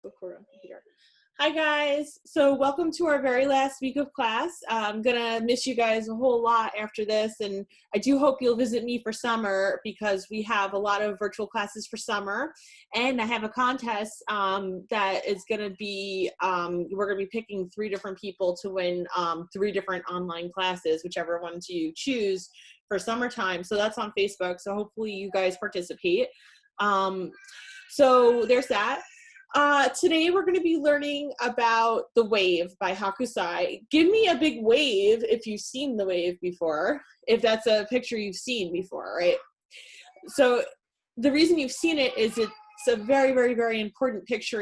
record on computer. Hi guys, so welcome to our very last week of class. I'm gonna miss you guys a whole lot after this, and I do hope you'll visit me for summer because we have a lot of virtual classes for summer, and I have a contest that is gonna be, we're gonna be picking 3 different people to win 3 different online classes, whichever one you choose for summertime. So that's on Facebook, so hopefully you guys participate. So there's that. Today we're going to be learning about The Wave by Hokusai. Give me a big wave if you've seen The Wave before, if that's a picture you've seen before, right? So the reason you've seen it is it's a very, very, very important picture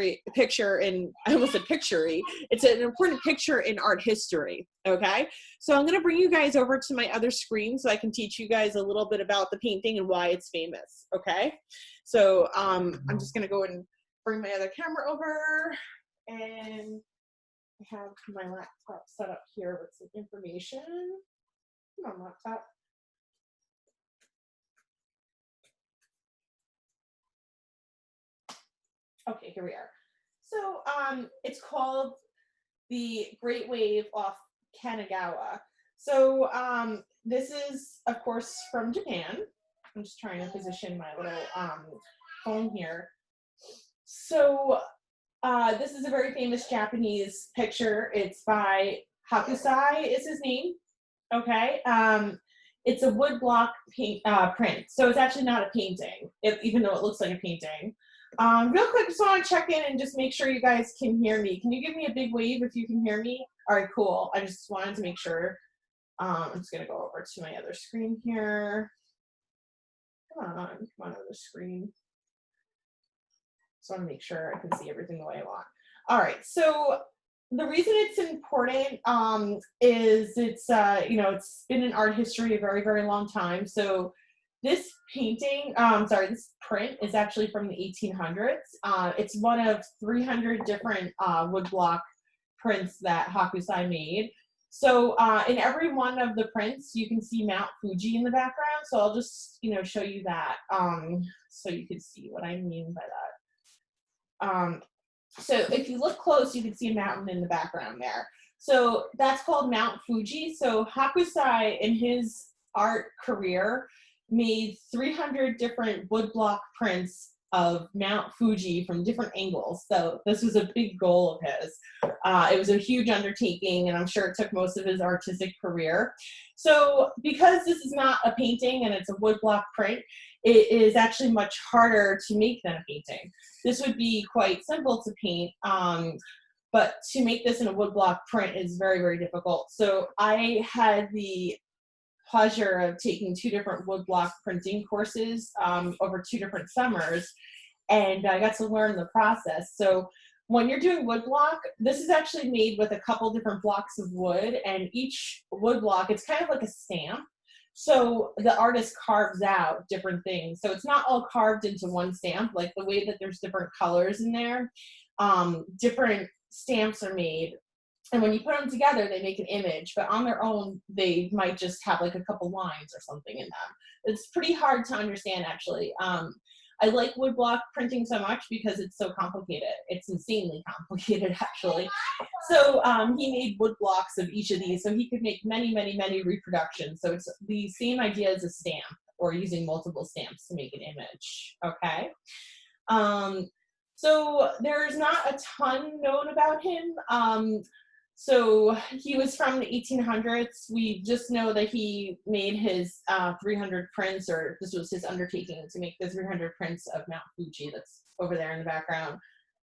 in, I almost said picture-y. It's an important picture in art history, okay? So I'm going to bring you guys over to my other screen so I can teach you guys a little bit about the painting and why it's famous, okay? So I'm just going to go and bring my other camera over, and I have my laptop set up here with some information. Come on, laptop. Okay, here we are. So it's called The Great Wave off Kanagawa. So this is, of course, from Japan. I'm just trying to position my little phone here. So this is a very famous Japanese picture. It's by Hokusai is his name, okay? It's a woodblock print, so it's actually not a painting, even though it looks like a painting. Real quick, just want to check in and just make sure you guys can hear me. Can you give me a big wave if you can hear me? All right, cool. I just wanted to make sure. I'm just going to go over to my other screen here. Come on over the screen. So I want to make sure I can see everything the way I want. All right, so the reason it's important is it's, it's been in art history a very, very long time. So this painting, this print is actually from the 1800s. It's one of 300 different woodblock prints that Hokusai made. So in every one of the prints, you can see Mount Fuji in the background. So I'll just, show you that so you can see what I mean by that. So if you look close, you can see a mountain in the background there. So that's called Mount Fuji. So Hokusai, in his art career, made 300 different woodblock prints of Mount Fuji from different angles. So this was a big goal of his. It was a huge undertaking, and I'm sure it took most of his artistic career. So because this is not a painting and it's a woodblock print, it is actually much harder to make than a painting. This would be quite simple to paint, but to make this in a woodblock print is very, very difficult. So I had the pleasure of taking 2 different woodblock printing courses over 2 different summers, and I got to learn the process. So when you're doing woodblock, this is actually made with a couple different blocks of wood, and each woodblock, it's kind of like a stamp. So the artist carves out different things. So it's not all carved into one stamp, like the way that there's different colors in there, different stamps are made. And when you put them together, they make an image, but on their own, they might just have like a couple lines or something in them. It's pretty hard to understand, actually. I like woodblock printing so much because it's so complicated. It's insanely complicated, actually. So he made wood blocks of each of these, so he could make many, many, many reproductions. So it's the same idea as a stamp, or using multiple stamps to make an image, okay? So there's not a ton known about him. So he was from the 1800s. We just know that he made his 300 prints, or this was his undertaking to make the 300 prints of Mount Fuji that's over there in the background.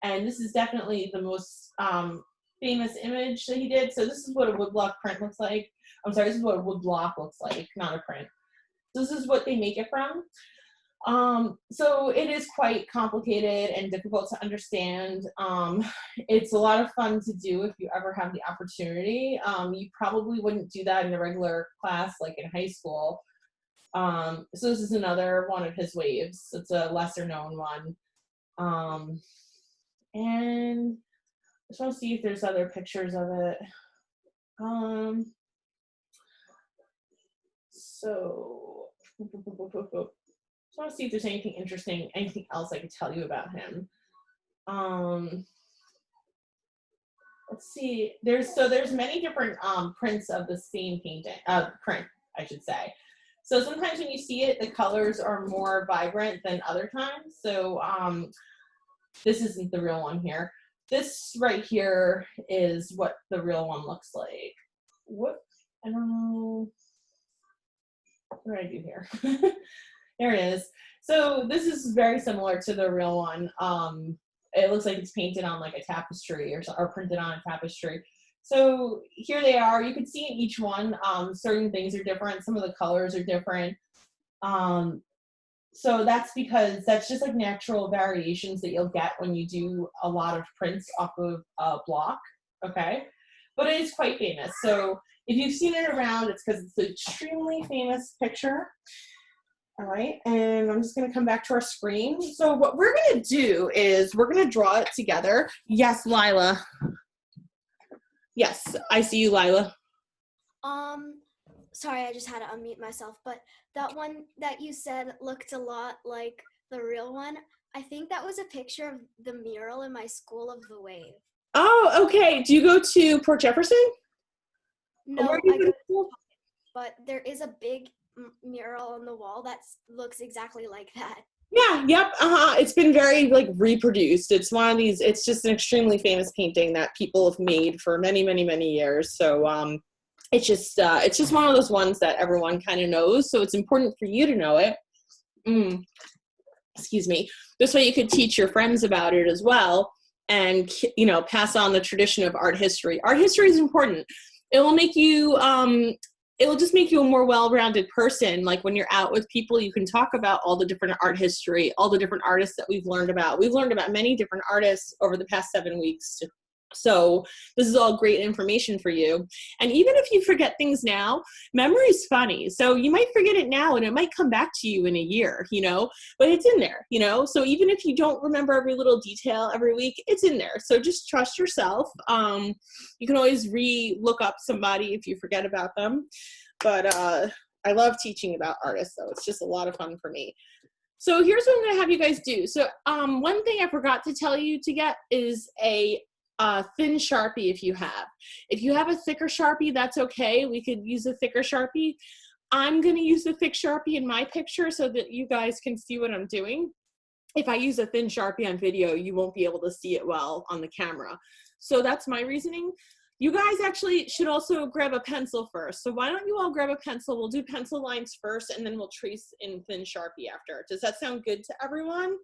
And this is definitely the most famous image that he did. So this is what a woodblock print looks like. I'm sorry, this is what a woodblock looks like, not a print. This is what they make it from. So it is quite complicated and difficult to understand. It's a lot of fun to do if you ever have the opportunity. You probably wouldn't do that in a regular class like in high school. So this is another one of his waves. It's a lesser known one. And I just want to see if there's other pictures of it. So I want to see if there's anything interesting, anything else I could tell you about him. let's see. There's many different prints of the same painting, print, I should say. So sometimes when you see it, the colors are more vibrant than other times. So this isn't the real one here. This right here is what the real one looks like. What? I don't know. What did I do here? There it is. So this is very similar to the real one. It looks like it's painted on like a tapestry or printed on a tapestry. So here they are. You can see in each one, certain things are different. Some of the colors are different. So that's because that's just like natural variations that you'll get when you do a lot of prints off of a block, okay? But it is quite famous. So if you've seen it around, it's because it's an extremely famous picture. All right, and I'm just gonna come back to our screen. So what we're gonna do is we're gonna draw it together. Yes, Lila. Yes, I see you, Lila. Sorry, I just had to unmute myself, but that one that you said looked a lot like the real one. I think that was a picture of the mural in my School of the Wave. Oh, okay. Do you go to Port Jefferson? No, Where do you I go go to school? but there is a big mural on the wall that looks exactly like that. Yeah, yep, It's been very like reproduced. It's one of these, it's just an extremely famous painting that people have made for many, many, many years. So it's just one of those ones that everyone kind of knows. So it's important for you to know it. Excuse me. This way you could teach your friends about it as well, and you know, pass on the tradition of art history. Art history is important. It will make you it'll just make you a more well-rounded person. Like when you're out with people, you can talk about all the different art history, all the different artists that we've learned about. We've learned about many different artists over the past 7 weeks. So this is all great information for you. And even if you forget things now, memory's funny. So you might forget it now and it might come back to you in a year, you know, but it's in there, you know? So even if you don't remember every little detail every week, it's in there. So just trust yourself. You can always look up somebody if you forget about them. But I love teaching about artists, though. It's just a lot of fun for me. So here's what I'm gonna have you guys do. So one thing I forgot to tell you to get is a thin Sharpie if you have. If you have a thicker Sharpie, that's okay. We could use a thicker Sharpie. I'm gonna use the thick Sharpie in my picture so that you guys can see what I'm doing. If I use a thin Sharpie on video, you won't be able to see it well on the camera. So that's my reasoning. You guys actually should also grab a pencil first. So why don't you all grab a pencil? We'll do pencil lines first and then we'll trace in thin Sharpie after. Does that sound good to everyone?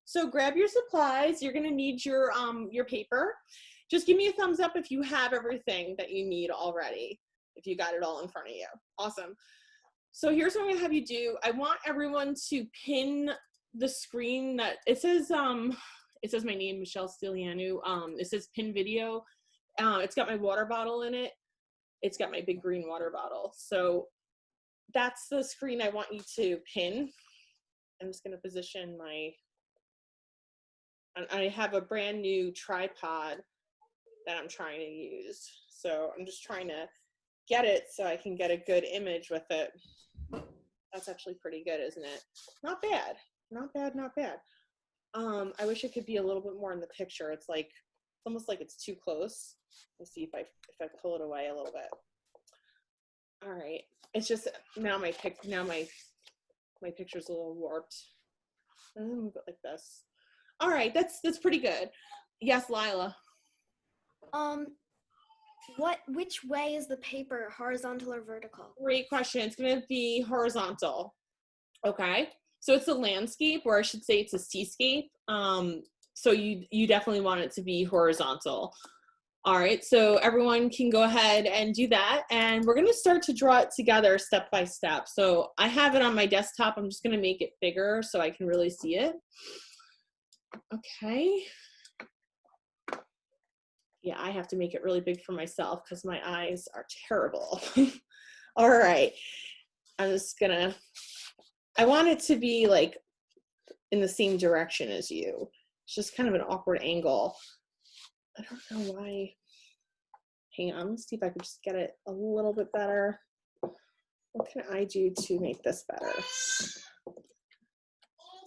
So grab your supplies. You're gonna need your paper. Just give me a thumbs up if you have everything that you need already, if you got it all in front of you. Awesome. So here's what I'm gonna have you do. I want everyone to pin the screen that, it says my name, Michelle Stilianu. It says pin video. It's got my water bottle in it. It's got my big green water bottle. So that's the screen I want you to pin. I'm just gonna position I have a brand new tripod that I'm trying to use. So I'm just trying to get it so I can get a good image with it. That's actually pretty good, isn't it? Not bad, not bad, not bad. I wish it could be a little bit more in the picture. It's almost like it's too close. Let's see if I pull it away a little bit. All right, it's just now my picture's a little warped. I'm gonna move it like this. All right, that's pretty good. Yes, Lila. Which way is the paper, horizontal or vertical? Great question. It's gonna be horizontal. Okay, so it's a landscape, or I should say it's a seascape. So you definitely want it to be horizontal. All right, so everyone can go ahead and do that, and we're gonna start to draw it together step by step. So I have it on my desktop. I'm just gonna make it bigger so I can really see it. Okay. Yeah, I have to make it really big for myself because my eyes are terrible. All right, I'm just gonna, I want it to be like in the same direction as you. It's just kind of an awkward angle. I don't know why. Hang on, let's see if I can just get it a little bit better. What can I do to make this better?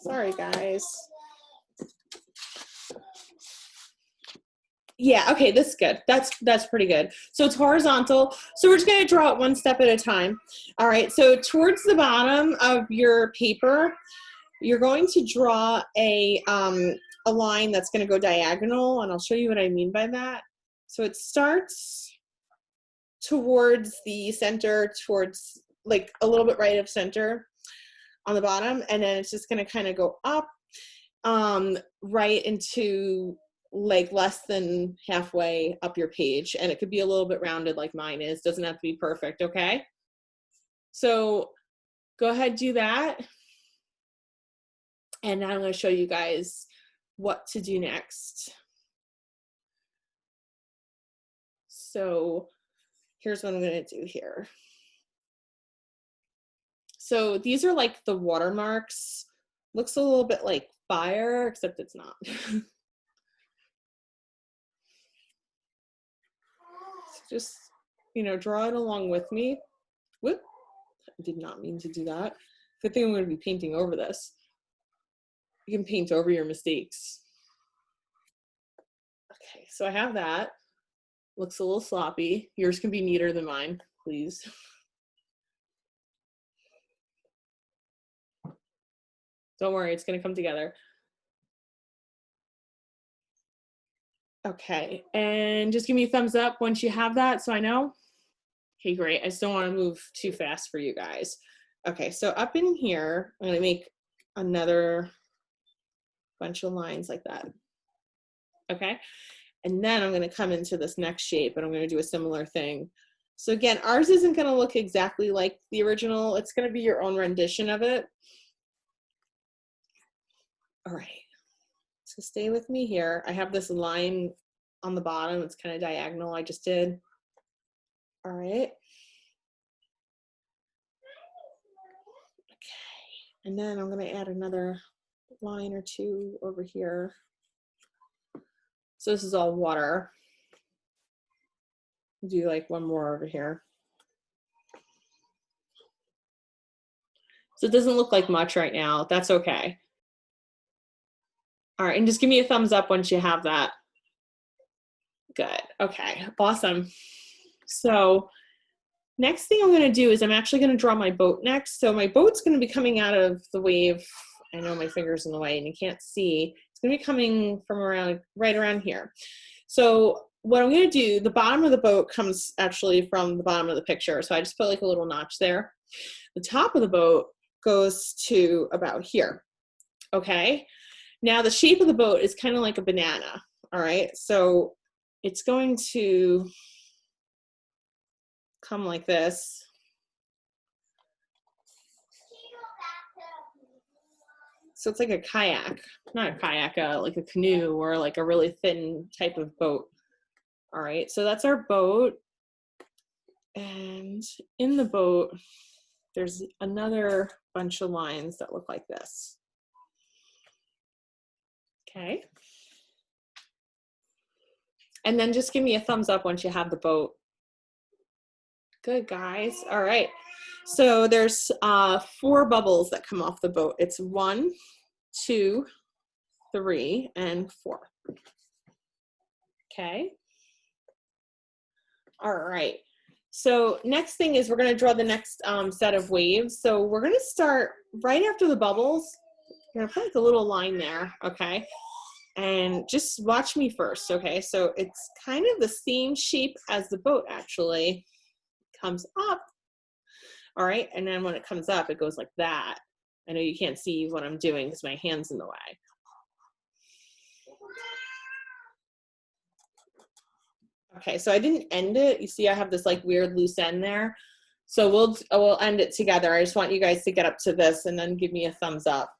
Sorry, guys. Yeah, okay, that's good. That's pretty good. So it's horizontal. So we're just gonna draw it one step at a time. All right, so towards the bottom of your paper, you're going to draw a line that's gonna go diagonal, and I'll show you what I mean by that. So it starts towards the center, towards like a little bit right of center on the bottom, and then it's just gonna kind of go up right into like less than halfway up your page, and it could be a little bit rounded like mine is. Doesn't have to be perfect, okay? So go ahead, do that. And now I'm going to show you guys what to do next. So here's what I'm going to do here. So these are like the watermarks. Looks a little bit like fire, except it's not. Just, you know, draw it along with me. Whoop, I did not mean to do that. Good thing I'm going to be painting over this. You can paint over your mistakes. Okay, so I have that. Looks a little sloppy. Yours can be neater than mine, please. Don't worry, it's going to come together. Okay, and just give me a thumbs up once you have that so I know. Okay, great. I just don't want to move too fast for you guys. Okay, so up in here, I'm going to make another bunch of lines like that. Okay, and then I'm going to come into this next shape and I'm going to do a similar thing. So again, ours isn't going to look exactly like the original. It's going to be your own rendition of it. All right, so stay with me here. I have this line on the bottom. It's kind of diagonal. I just did. All right. Okay, and then I'm going to add another line or two over here. So this is all water. Do like one more over here. So it doesn't look like much right now. That's okay. All right, and just give me a thumbs up once you have that. Good, okay, awesome. So next thing I'm gonna do is I'm actually gonna draw my boat next. So my boat's gonna be coming out of the wave. I know my finger's in the way and you can't see. It's gonna be coming from around, right around here. So what I'm gonna do, the bottom of the boat comes actually from the bottom of the picture. So I just put like a little notch there. The top of the boat goes to about here, okay? Now the shape of the boat is kind of like a banana, all right? So it's going to come like this. So it's like a kayak, not a kayak, like a canoe or like a really thin type of boat. All right, so that's our boat. And in the boat, there's another bunch of lines that look like this. Okay. And then just give me a thumbs up once you have the boat. Good, guys. All right. So there's 4 bubbles that come off the boat. It's 1, 2, 3, and 4. Okay. All right. So next thing is we're going to draw the next set of waves. So we're going to start right after the bubbles. We're going to put like a little line there. Okay. And just watch me first. Okay. So it's kind of the same shape as the boat actually. Comes up. All right. And then when it comes up, it goes like that. I know you can't see what I'm doing because my hand's in the way. Okay, so I didn't end it. You see I have this like weird loose end there. So we'll end it together. I just want you guys to get up to this and then give me a thumbs up.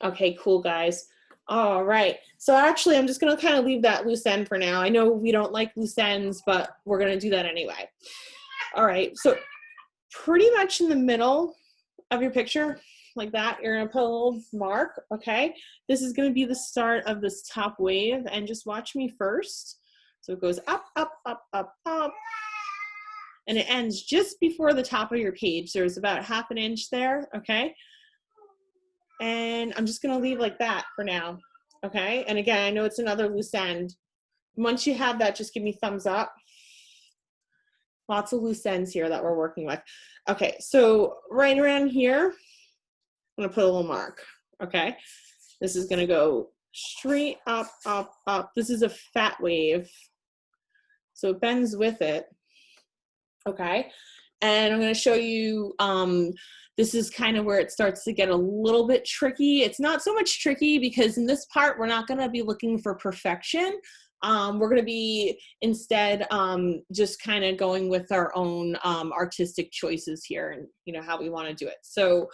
Okay, cool, guys. All right. So actually, I'm just going to kind of leave that loose end for now. I know we don't like loose ends, but we're going to do that anyway. All right. So pretty much in the middle of your picture, like that, you're going to put a little mark. Okay. This is going to be the start of this top wave. And just watch me first. So it goes up, up, up, up, up. and it ends just before the top of your page. There's about ½ an inch there, okay? And I'm just gonna leave like that for now, okay? And again, I know it's another loose end. Once you have that, just give me thumbs up. Lots of loose ends here that we're working with. Okay, so right around here, I'm gonna put a little mark, okay? This is gonna go straight up, up, up. This is a fat wave, so it bends with it, okay? And I'm gonna show you, this is kind of where it starts to get a little bit tricky. It's not so much tricky because in this part, we're not gonna be looking for perfection. We're gonna be instead just kind of going with our own artistic choices here and you know how we wanna do it. So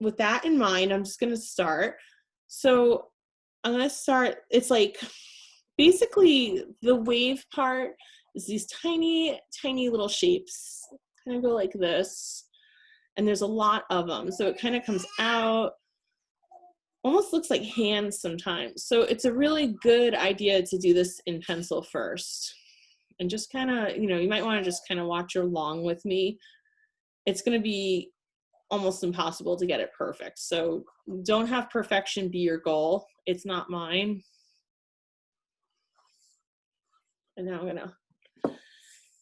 with that in mind, I'm just gonna start. So I'm gonna start, it's like basically the wave part is these tiny, tiny little shapes, kind of go like this. And there's a lot of them. So it kind of comes out, almost looks like hands sometimes. So it's a really good idea to do this in pencil first. And just kind of, you know, you might want to just kind of watch along with me. It's going to be almost impossible to get it perfect. So don't have perfection be your goal. It's not mine. And now I'm going to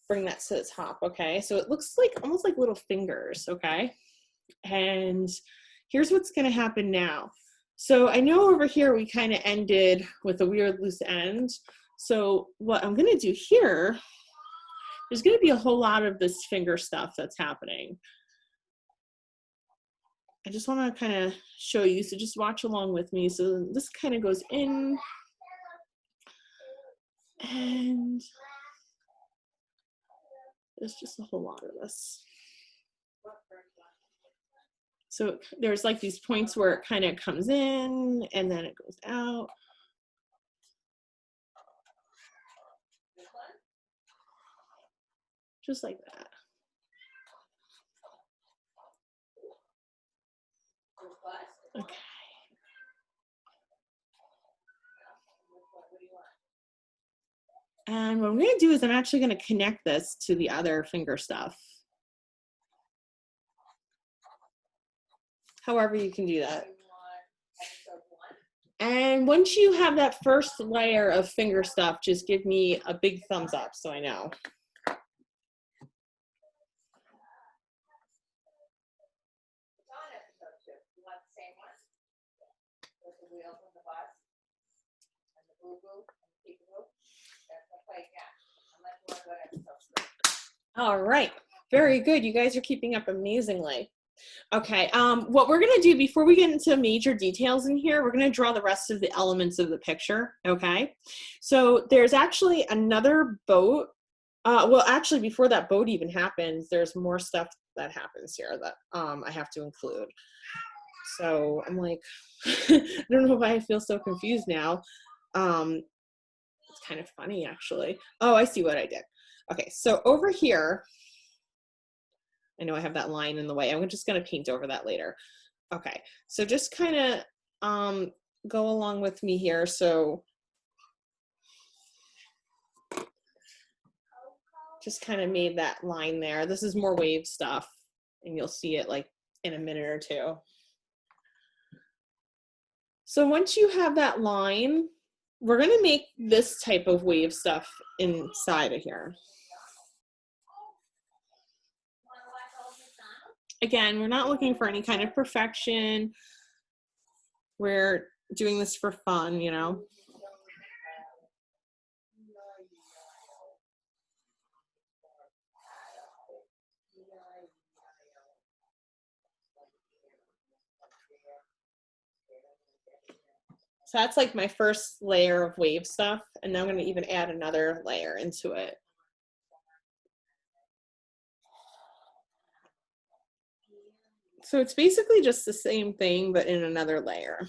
bring that to the top, okay? So it looks like almost like little fingers, okay? And here's what's gonna happen now. So I know over here we kind of ended with a weird loose end. So what I'm gonna do here, there's gonna be a whole lot of this finger stuff that's happening. I just wanna kind of show you, so just watch along with me. So this kind of goes in and there's just a whole lot of this. So there's like these points where it kind of comes in and then it goes out. Just like that. Okay. And what I'm gonna do is I'm actually gonna connect this to the other finger stuff. However you can do that. And once you have that first layer of finger stuff, just give me a big thumbs up so I know. All right, very good. You guys are keeping up amazingly. Okay, what we're gonna do before we get into major details in here, we're gonna draw the rest of the elements of the picture, okay? So there's actually another boat. Well, actually before that boat even happens, there's more stuff that happens here that I have to include. So I'm like, I don't know why I feel so confused now. It's kind of funny actually. Oh, I see what I did. Okay, so over here, I know I have that line in the way. I'm just gonna paint over that later. Okay, so just kind of go along with me here. So just kind of made that line there. This is more wave stuff and you'll see it like in a minute or two. So once you have that line, we're gonna make this type of wave stuff inside of here. Again, we're not looking for any kind of perfection. We're doing this for fun, you know. So that's like my first layer of wave stuff, and now I'm going to even add another layer into it. So it's basically just the same thing, but in another layer.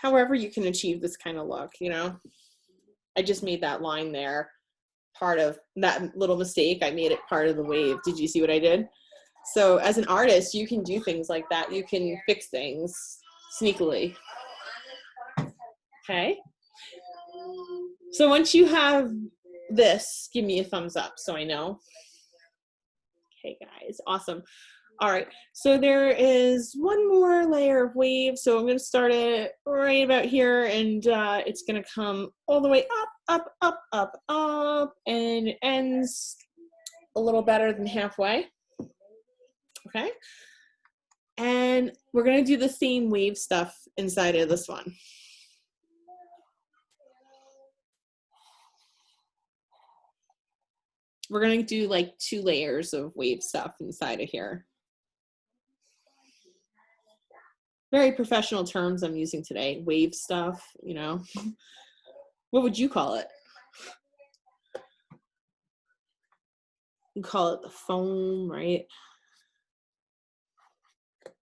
However you can achieve this kind of look, you know. I just made that line there part of that little mistake. I made it part of the wave. Did you see what I did? So as an artist, you can do things like that. You can fix things sneakily. Okay. So once you have this, give me a thumbs up so I know. Okay, guys, awesome. All right, so there is one more layer of wave. So I'm going to start it right about here, and it's going to come all the way up, up, up, up, up, and it ends a little better than halfway. Okay. And we're going to do the same wave stuff inside of this one. We're going to do like 2 layers of wave stuff inside of here. Very professional terms I'm using today. Wave stuff, you know. What would you call it? You call it the foam, right?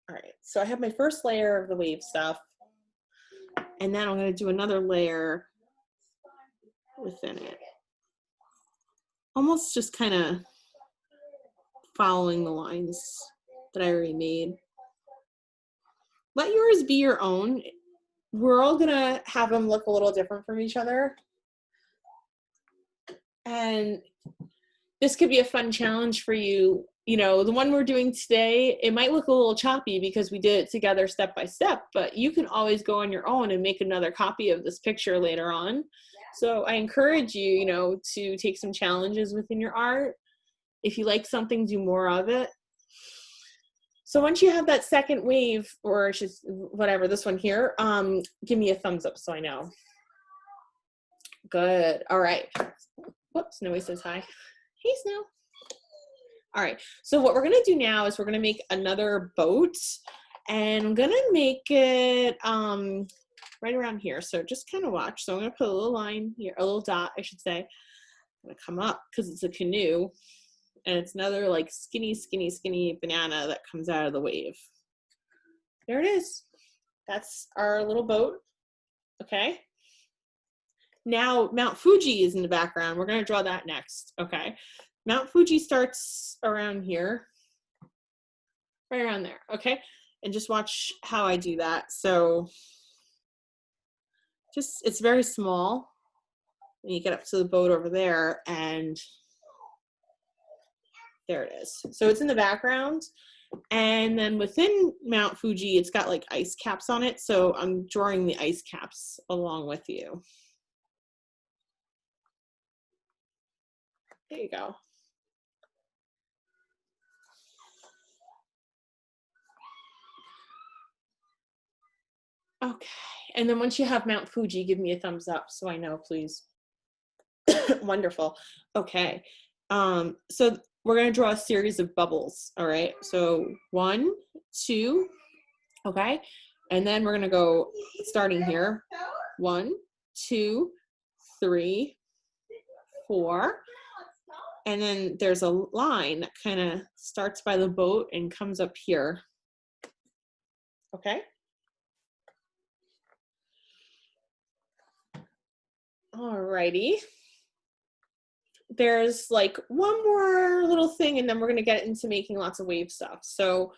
All right, so I have my first layer of the wave stuff, and then I'm going to do another layer within it. Almost just kind of following the lines that I already made. Let yours be your own. We're all going to have them look a little different from each other. And this could be a fun challenge for you. You know, the one we're doing today, it might look a little choppy because we did it together step by step, but you can always go on your own and make another copy of this picture later on. So I encourage you, you know, to take some challenges within your art. If you like something, do more of it. So once you have that second wave, or just whatever, this one here, give me a thumbs up so I know. Good. All right. Whoops, Snowy says hi. Hey, Snow. All right, so what we're gonna do now is we're gonna make another boat, and I'm gonna make it right around here. So just kind of watch. So I'm gonna put a little line here, a little dot, I should say. I'm gonna come up because it's a canoe, and it's another like skinny, skinny, skinny banana that comes out of the wave. There it is. That's our little boat. Okay. Now Mount Fuji is in the background. We're gonna draw that next. Okay. Mount Fuji starts around here, right around there, okay? And just watch how I do that. So just, it's very small. And you get up to the boat over there, and there it is. So it's in the background. And then within Mount Fuji, it's got like ice caps on it. So I'm drawing the ice caps along with you. There you go. Okay, and then once you have Mount Fuji, give me a thumbs up so I know, please. Wonderful. Okay, so we're gonna draw a series of bubbles, all right? So 1, 2, okay? And then we're gonna go starting here. 1, 2, 3, 4. And then there's a line that kind of starts by the boat and comes up here, okay? Alrighty. There's like one more little thing, and then we're gonna get into making lots of wave stuff. So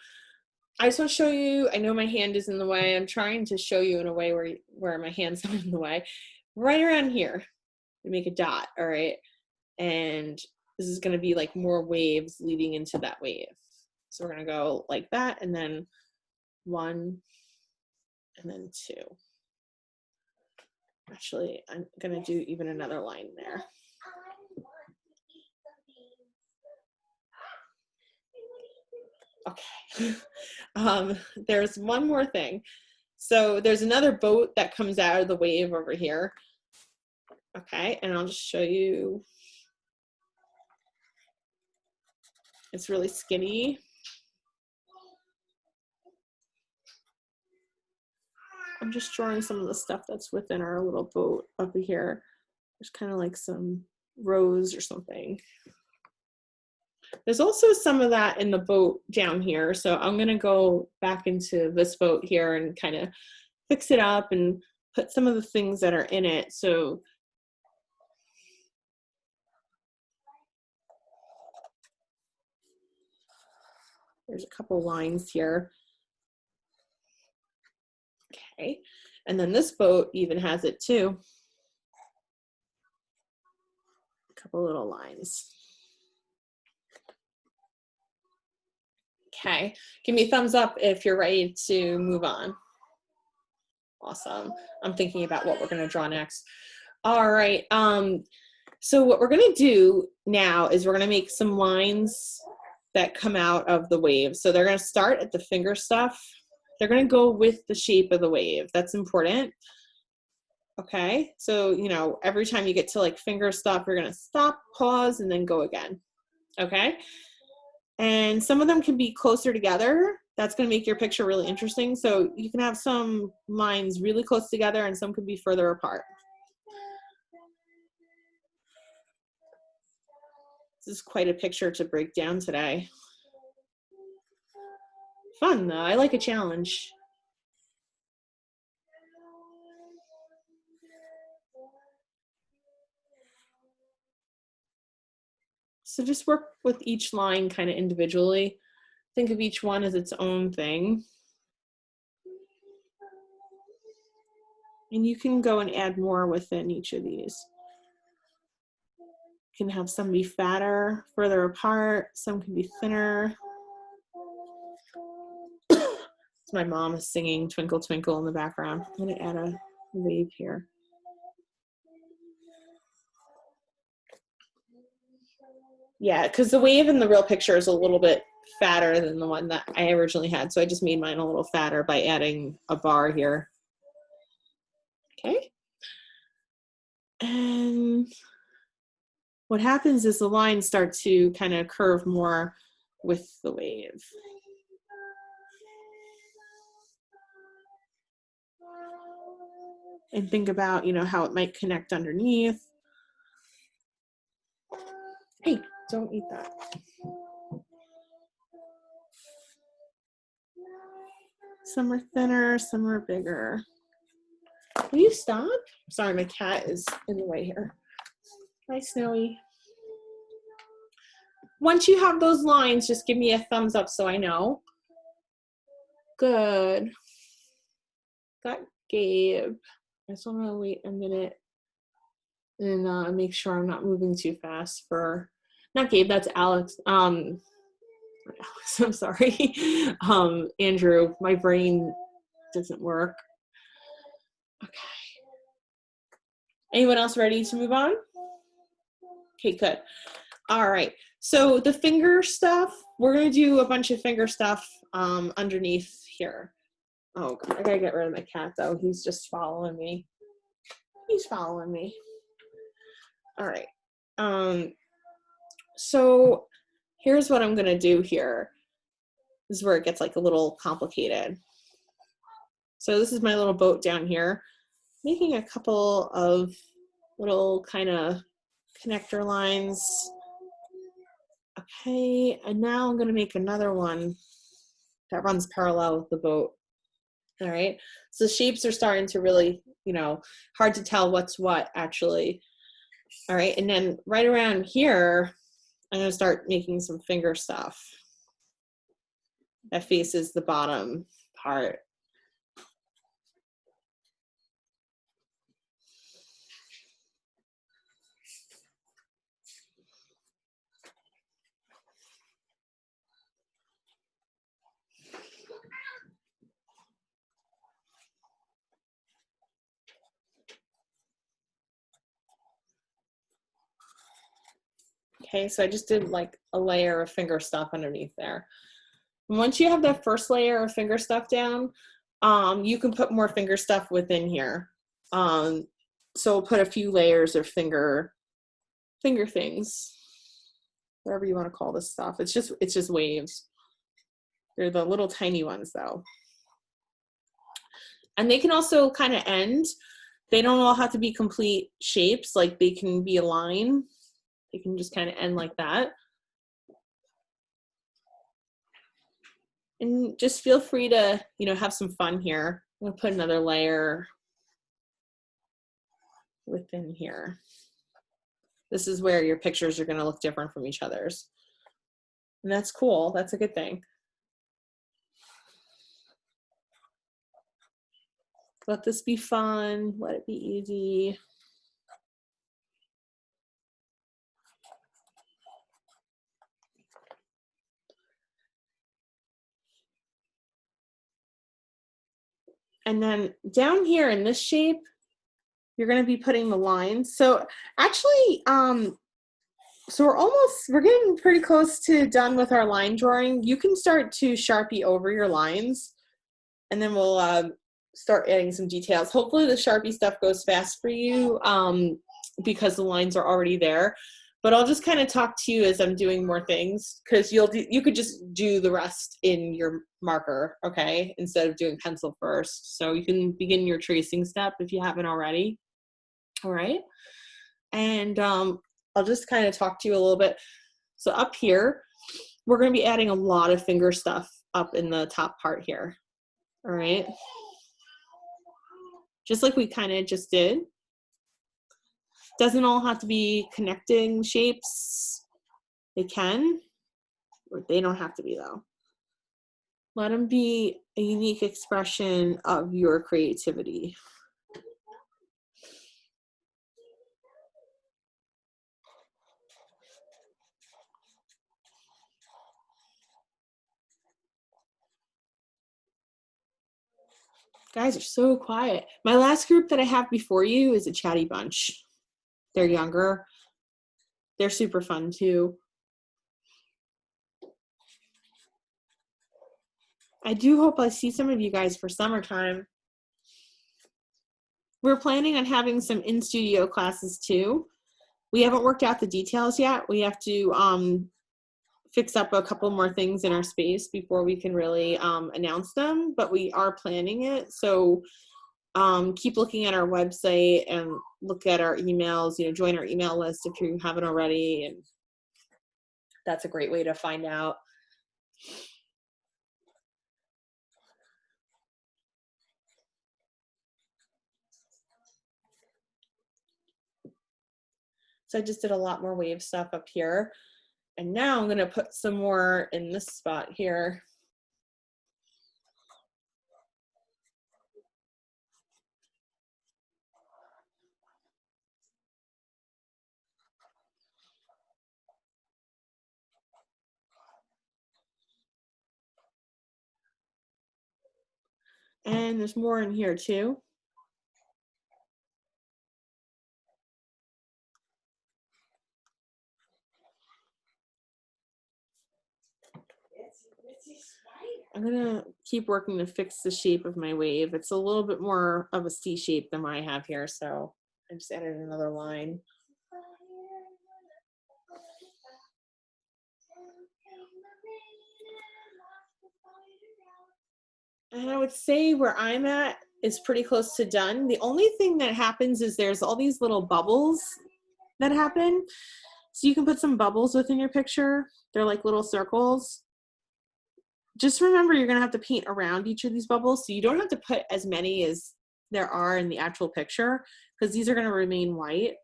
I just want to show you, I know my hand is in the way. I'm trying to show you in a way where my hand's not in the way. Right around here, we make a dot, all right? And this is gonna be like more waves leading into that wave. So we're gonna go like that, and then 1, and then 2. Actually, I'm gonna do even another line there. Okay. There's one more thing. So there's another boat that comes out of the wave over here. Okay, and I'll just show you. It's really skinny. I'm just drawing some of the stuff that's within our little boat over here. There's kind of like some rose or something. There's also some of that in the boat down here. So I'm gonna go back into this boat here and kind of fix it up and put some of the things that are in it. So there's a couple lines here. Okay, And then this boat even has it too. A couple little lines. Okay, give me a thumbs up if you're ready to move on. Awesome. I'm thinking about what we're going to draw next. All right. So what we're going to do now is we're going to make some lines that come out of the wave. So they're going to start at the finger stuff. They're going to go with the shape of the wave. That's important. Okay. So, you know, every time you get to like finger stuff, you're going to stop, pause, and then go again. Okay. And some of them can be closer together. That's going to make your picture really interesting. So you can have some lines really close together and some can be further apart. This is quite a picture to break down today. Fun though, I like a challenge. So just work with each line kind of individually. Think of each one as its own thing. And you can go and add more within each of these. You can have some be fatter, further apart, some can be thinner. My mom is singing Twinkle Twinkle in the background. I'm going to add a wave here. Yeah, because the wave in the real picture is a little bit fatter than the one that I originally had. So I just made mine a little fatter by adding a bar here. Okay. And what happens is the lines start to kind of curve more with the wave. And think about, you know, how it might connect underneath. Hey, don't eat that. Some are thinner, some are bigger. Will you stop? Sorry, my cat is in the way here. Hi, Snowy. Once you have those lines, just give me a thumbs up so I know. Good. Got Gabe. I just want to wait a minute and make sure I'm not moving too fast for, not Gabe, that's Alex. Alex, I'm sorry. Andrew, my brain doesn't work. Okay. Anyone else ready to move on? Okay, good. All right. So the finger stuff, we're going to do a bunch of finger stuff underneath here. Oh, God, I got to get rid of my cat, though. He's just following me. He's following me. All right. So here's what I'm going to do here. This is where it gets like a little complicated. So this is my little boat down here, making a couple of little kind of connector lines. Okay, and now I'm going to make another one that runs parallel with the boat. All right, so shapes are starting to really, you know, hard to tell what's what actually. All right, and then right around here, I'm going to start making some finger stuff that faces the bottom part. Okay, so I just did like a layer of finger stuff underneath there. And once you have the first layer of finger stuff down, you can put more finger stuff within here. So we'll put a few layers of finger things, whatever you want to call this stuff. It's just waves. They're the little tiny ones though. And they can also kind of end. They don't all have to be complete shapes, like they can be a line. They can just kind of end like that. And just feel free to, you know, have some fun here. I'm gonna put another layer within here. This is where your pictures are gonna look different from each other's. And that's cool, that's a good thing. Let this be fun. Let it be easy. And then down here in this shape, you're going to be putting the lines. So actually, so we're getting pretty close to done with our line drawing. You can start to Sharpie over your lines, and then we'll start adding some details. Hopefully the Sharpie stuff goes fast for you because the lines are already there. But I'll just kind of talk to you as I'm doing more things, because you could just do the rest in your marker, okay, instead of doing pencil first. So you can begin your tracing step if you haven't already. All right. And I'll just kind of talk to you a little bit. So up here, we're going to be adding a lot of finger stuff up in the top part here. All right. Just like we kind of just did. Doesn't all have to be connecting shapes. They can, or they don't have to be though. Let them be a unique expression of your creativity. Guys are so quiet. My last group that I have before you is a chatty bunch. They're younger. They're super fun too. I do hope I see some of you guys for summertime. We're planning on having some in-studio classes too. We haven't worked out the details yet. We have to fix up a couple more things in our space before we can really announce them, but we are planning it. So keep looking at our website and look at our emails, join our email list if you haven't already. And that's a great way to find out. So I just did a lot more wave stuff up here. And now I'm going to put some more in this spot here. And there's more in here too. I'm gonna keep working to fix the shape of my wave. It's a little bit more of a C shape than what I have here, so I just added another line. And I would say where I'm at is pretty close to done. The only thing that happens is there's all these little bubbles that happen. So you can put some bubbles within your picture. They're like little circles. Just remember you're gonna have to paint around each of these bubbles, so you don't have to put as many as there are in the actual picture, because these are gonna remain white.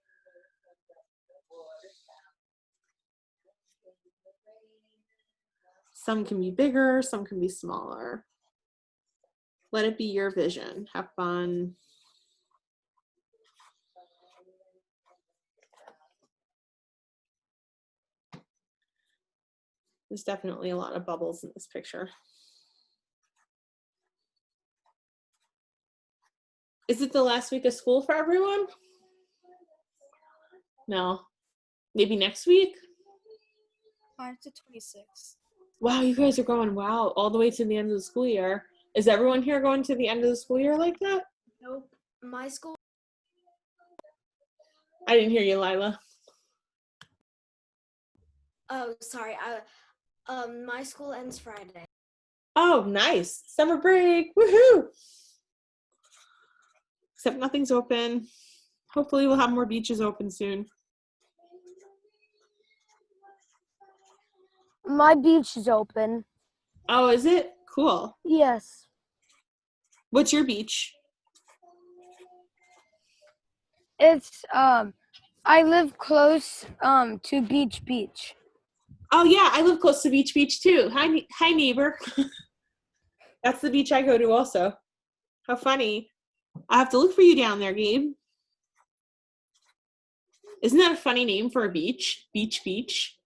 Some can be bigger, some can be smaller. Let it be your vision. Have fun. There's definitely a lot of bubbles in this picture. Is it the last week of school for everyone? No. Maybe next week? It's the 26th. Wow, you guys are going, wow, all the way to the end of the school year. Is everyone here going to the end of the school year like that? Nope. My school. I didn't hear you, Lila. Oh, sorry. My school ends Friday. Oh, nice. Summer break. Woohoo. Except nothing's open. Hopefully we'll have more beaches open soon. My beach is open. Oh, is it? Cool. Yes. What's your beach? It's I live close to Beach. Oh yeah, I live close to Beach too. Hi neighbor. That's the beach I go to also. How funny. I have to look for you down there, Gabe. Isn't that a funny name for a beach? Beach.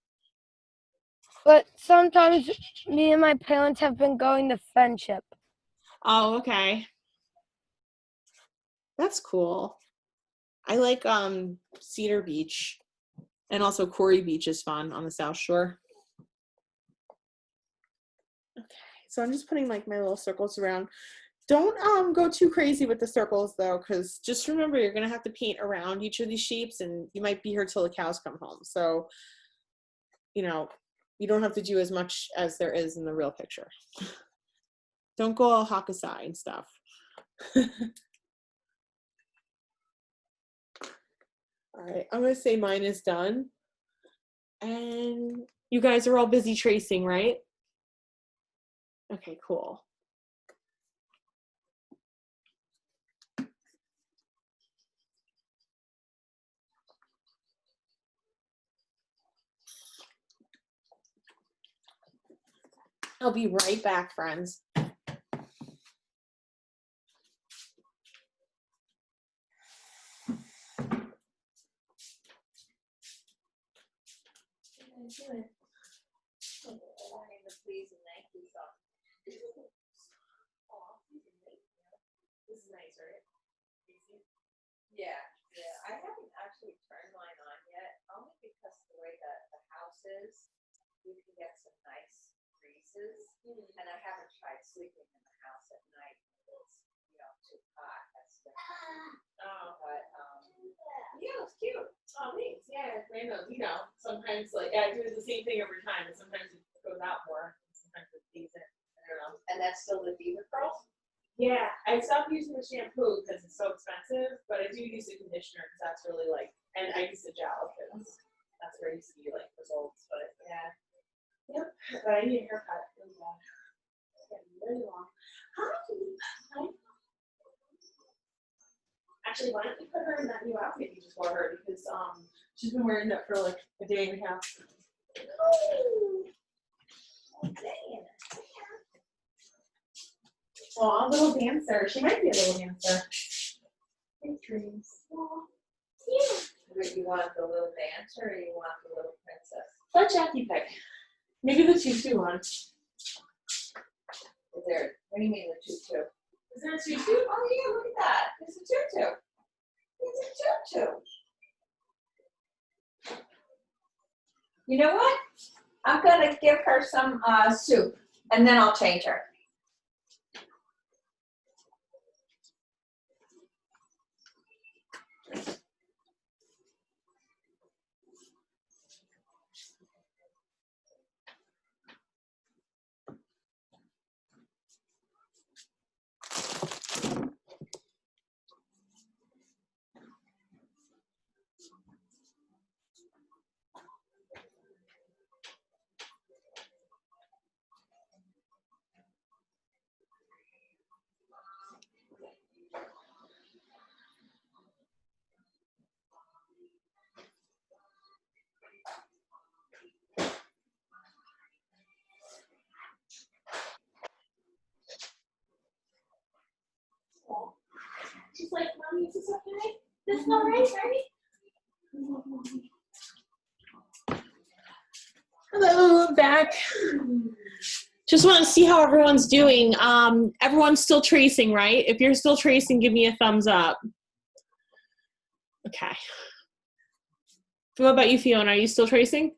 But sometimes me and my parents have been going to Friendship. Oh, okay. That's cool. I like Cedar Beach, and also Quarry Beach is fun on the South Shore. Okay, so I'm just putting like my little circles around. Don't go too crazy with the circles though, because just remember you're gonna have to paint around each of these shapes, and you might be here till the cows come home. So, you know, you don't have to do as much as there is in the real picture. Don't go all Hokusai and stuff. All right, I'm gonna say mine is done. And you guys are all busy tracing, right? Okay, cool. I'll be right back, friends. This is nice, right? Yeah, I haven't actually turned mine on yet, only because the way that the house is, you can get some nice breezes. And I haven't tried sleeping in the house at night when it's, too hot. That's the, but, yeah, it's cute. Oh, thanks. Yeah, random. Sometimes like I do the same thing every time, and sometimes it goes out more. Sometimes it stays in. I don't know. And that's still the Diva Curl? Yeah, I stopped using the shampoo because it's so expensive, but I do use the conditioner because that's really like, and I use the gel because that's where you see like results. But yeah, yep. But I need a haircut really bad. It's getting really long. Hi. Actually, why don't you put her in that new outfit you just wore her, because she's been wearing that for like a day and a half. Aw, little dancer. She might be a little dancer. Big dreams. Yeah. Would you want the little dancer or you want the little princess? Let Jackie pick. Maybe the tutu one. Is there, what do you mean the tutu? Is there a tutu? Oh yeah, look at that. There's a tutu. There's a tutu. You know what? I'm gonna give her some soup and then I'll change her. She's like, Mommy, is this okay? This is all right, right? Hello, I'm back. Just want to see how everyone's doing. Everyone's still tracing, right? If you're still tracing, give me a thumbs up. Okay. What about you, Fiona? Are you still tracing?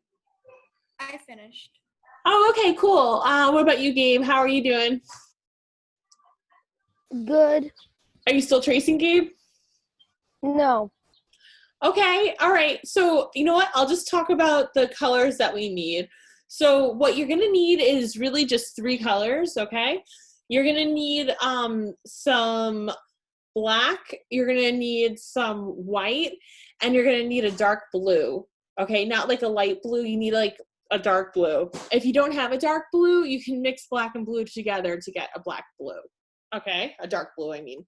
I finished. Oh, okay, cool. What about you, Gabe? How are you doing? Good. Are you still tracing, Gabe? No. Okay, all right. So you know what? I'll just talk about the colors that we need. So what you're gonna need is really just 3 colors, okay? You're gonna need some black, you're gonna need some white, and you're gonna need a dark blue. Okay, not like a light blue, you need like a dark blue. If you don't have a dark blue, you can mix black and blue together to get a black blue. Okay, a dark blue, I mean.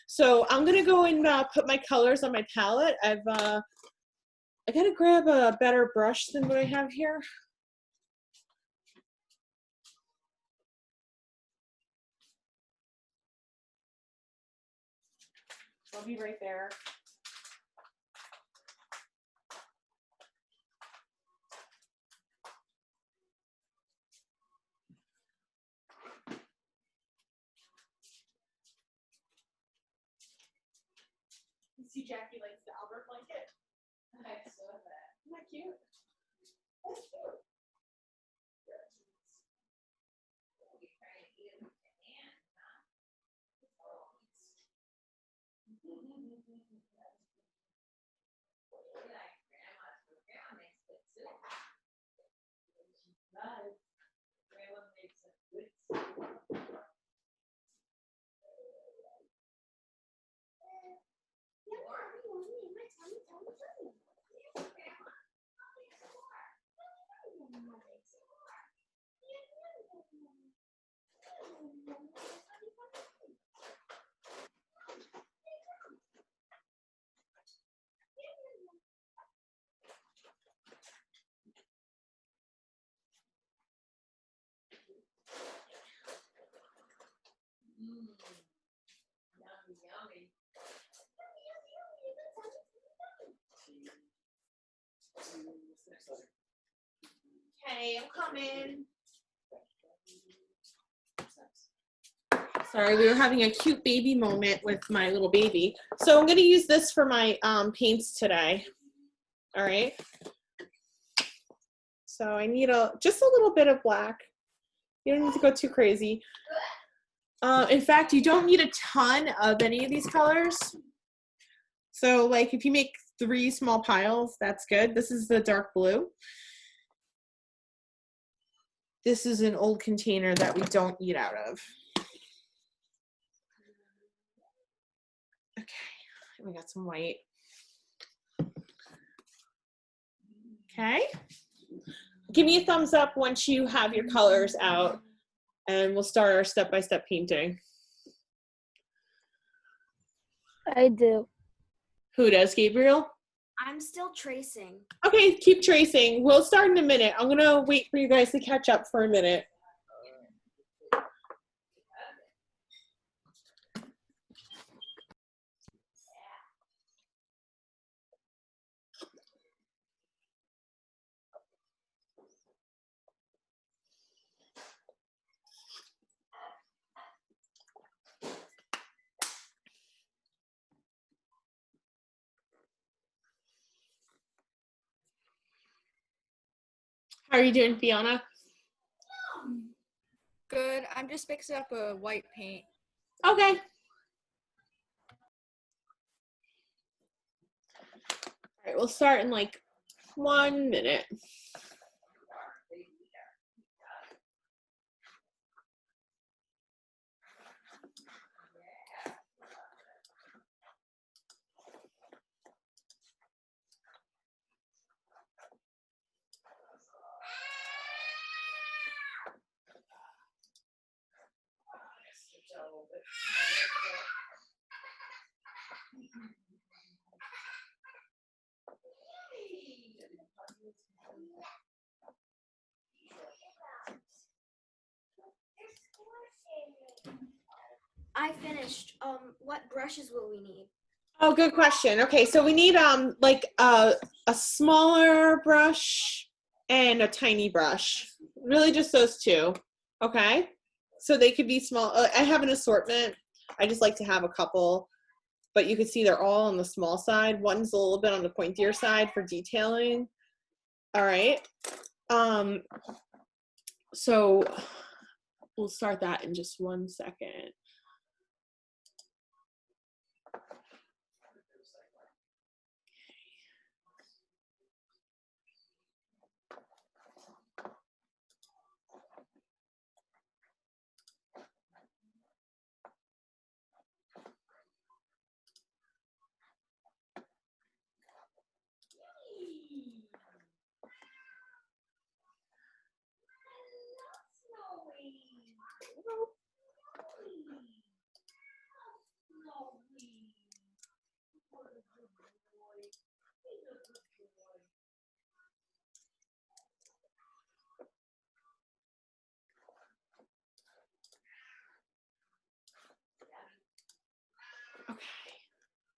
So I'm gonna go and put my colors on my palette. I gotta grab a better brush than what I have here. I'll be right there. You see Jackie likes the Albert blanket? I saw that. Isn't that cute? That's cute. You're trying to eat it with your hand, huh? Like grandma's, grandma makes good soup. She does. Grandma makes a good soup. Yummy, yummy. Okay, I'm coming. Sorry, we were having a cute baby moment with my little baby. So I'm gonna use this for my paints today. All right. So I need just a little bit of black. You don't need to go too crazy. In fact, you don't need a ton of any of these colors. So like if you make 3 small piles, that's good. This is the dark blue. This is an old container that we don't eat out of. Okay, we got some white. Okay. Give me a thumbs up once you have your colors out, and we'll start our step-by-step painting. I do. Who does, Gabriel? I'm still tracing. Okay, keep tracing. We'll start in a minute. I'm gonna wait for you guys to catch up for a minute. How are you doing, Fiona? Good. I'm just mixing up a white paint. Okay. All right, we'll start in like 1 minute. I finished. What brushes will we need? Oh, good question. Okay, so we need like a smaller brush and a tiny brush. Really just those two. Okay? So they could be small. I have an assortment. I just like to have a couple, but you can see they're all on the small side. One's a little bit on the pointier side for detailing. All right. So we'll start that in just 1 second.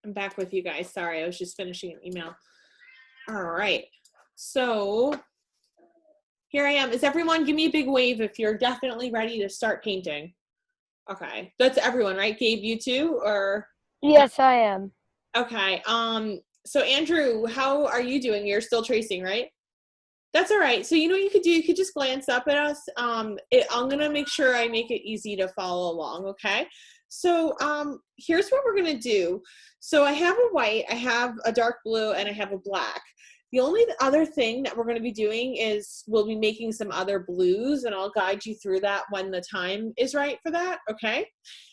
I'm back with you guys. Sorry, I was just finishing an email. All right. So here I am. Is everyone, give me a big wave if you're definitely ready to start painting. Okay. That's everyone, right? Gabe, you too? Or Yes, I am. okay. So Andrew, how are you doing? You're still tracing, right? That's all right. So you know what you could do? You could just glance up at us. I'm gonna make sure I make it easy to follow along, okay? So here's what we're gonna do. So I have a white, I have a dark blue, and I have a black. The only other thing that we're gonna be doing is we'll be making some other blues, and I'll guide you through that when the time is right for that, okay?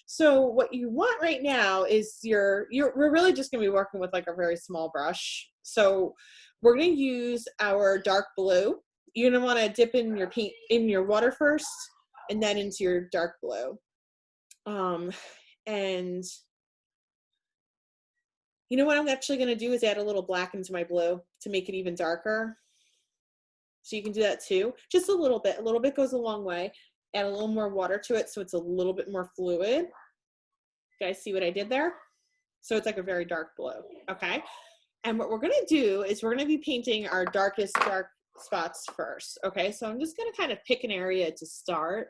So what you want right now is we're really just gonna be working with like a very small brush. So we're going to use our dark blue. You're going to want to dip in your paint in your water first and then into your dark blue. And you know what I'm actually going to do is add a little black into my blue to make it even darker. So you can do that too. Just a little bit. A little bit goes a long way. Add a little more water to it so it's a little bit more fluid. You guys see what I did there? So it's like a very dark blue. Okay. And what we're going to do is we're going to be painting our darkest dark spots first. Okay, so I'm just going to kind of pick an area to start.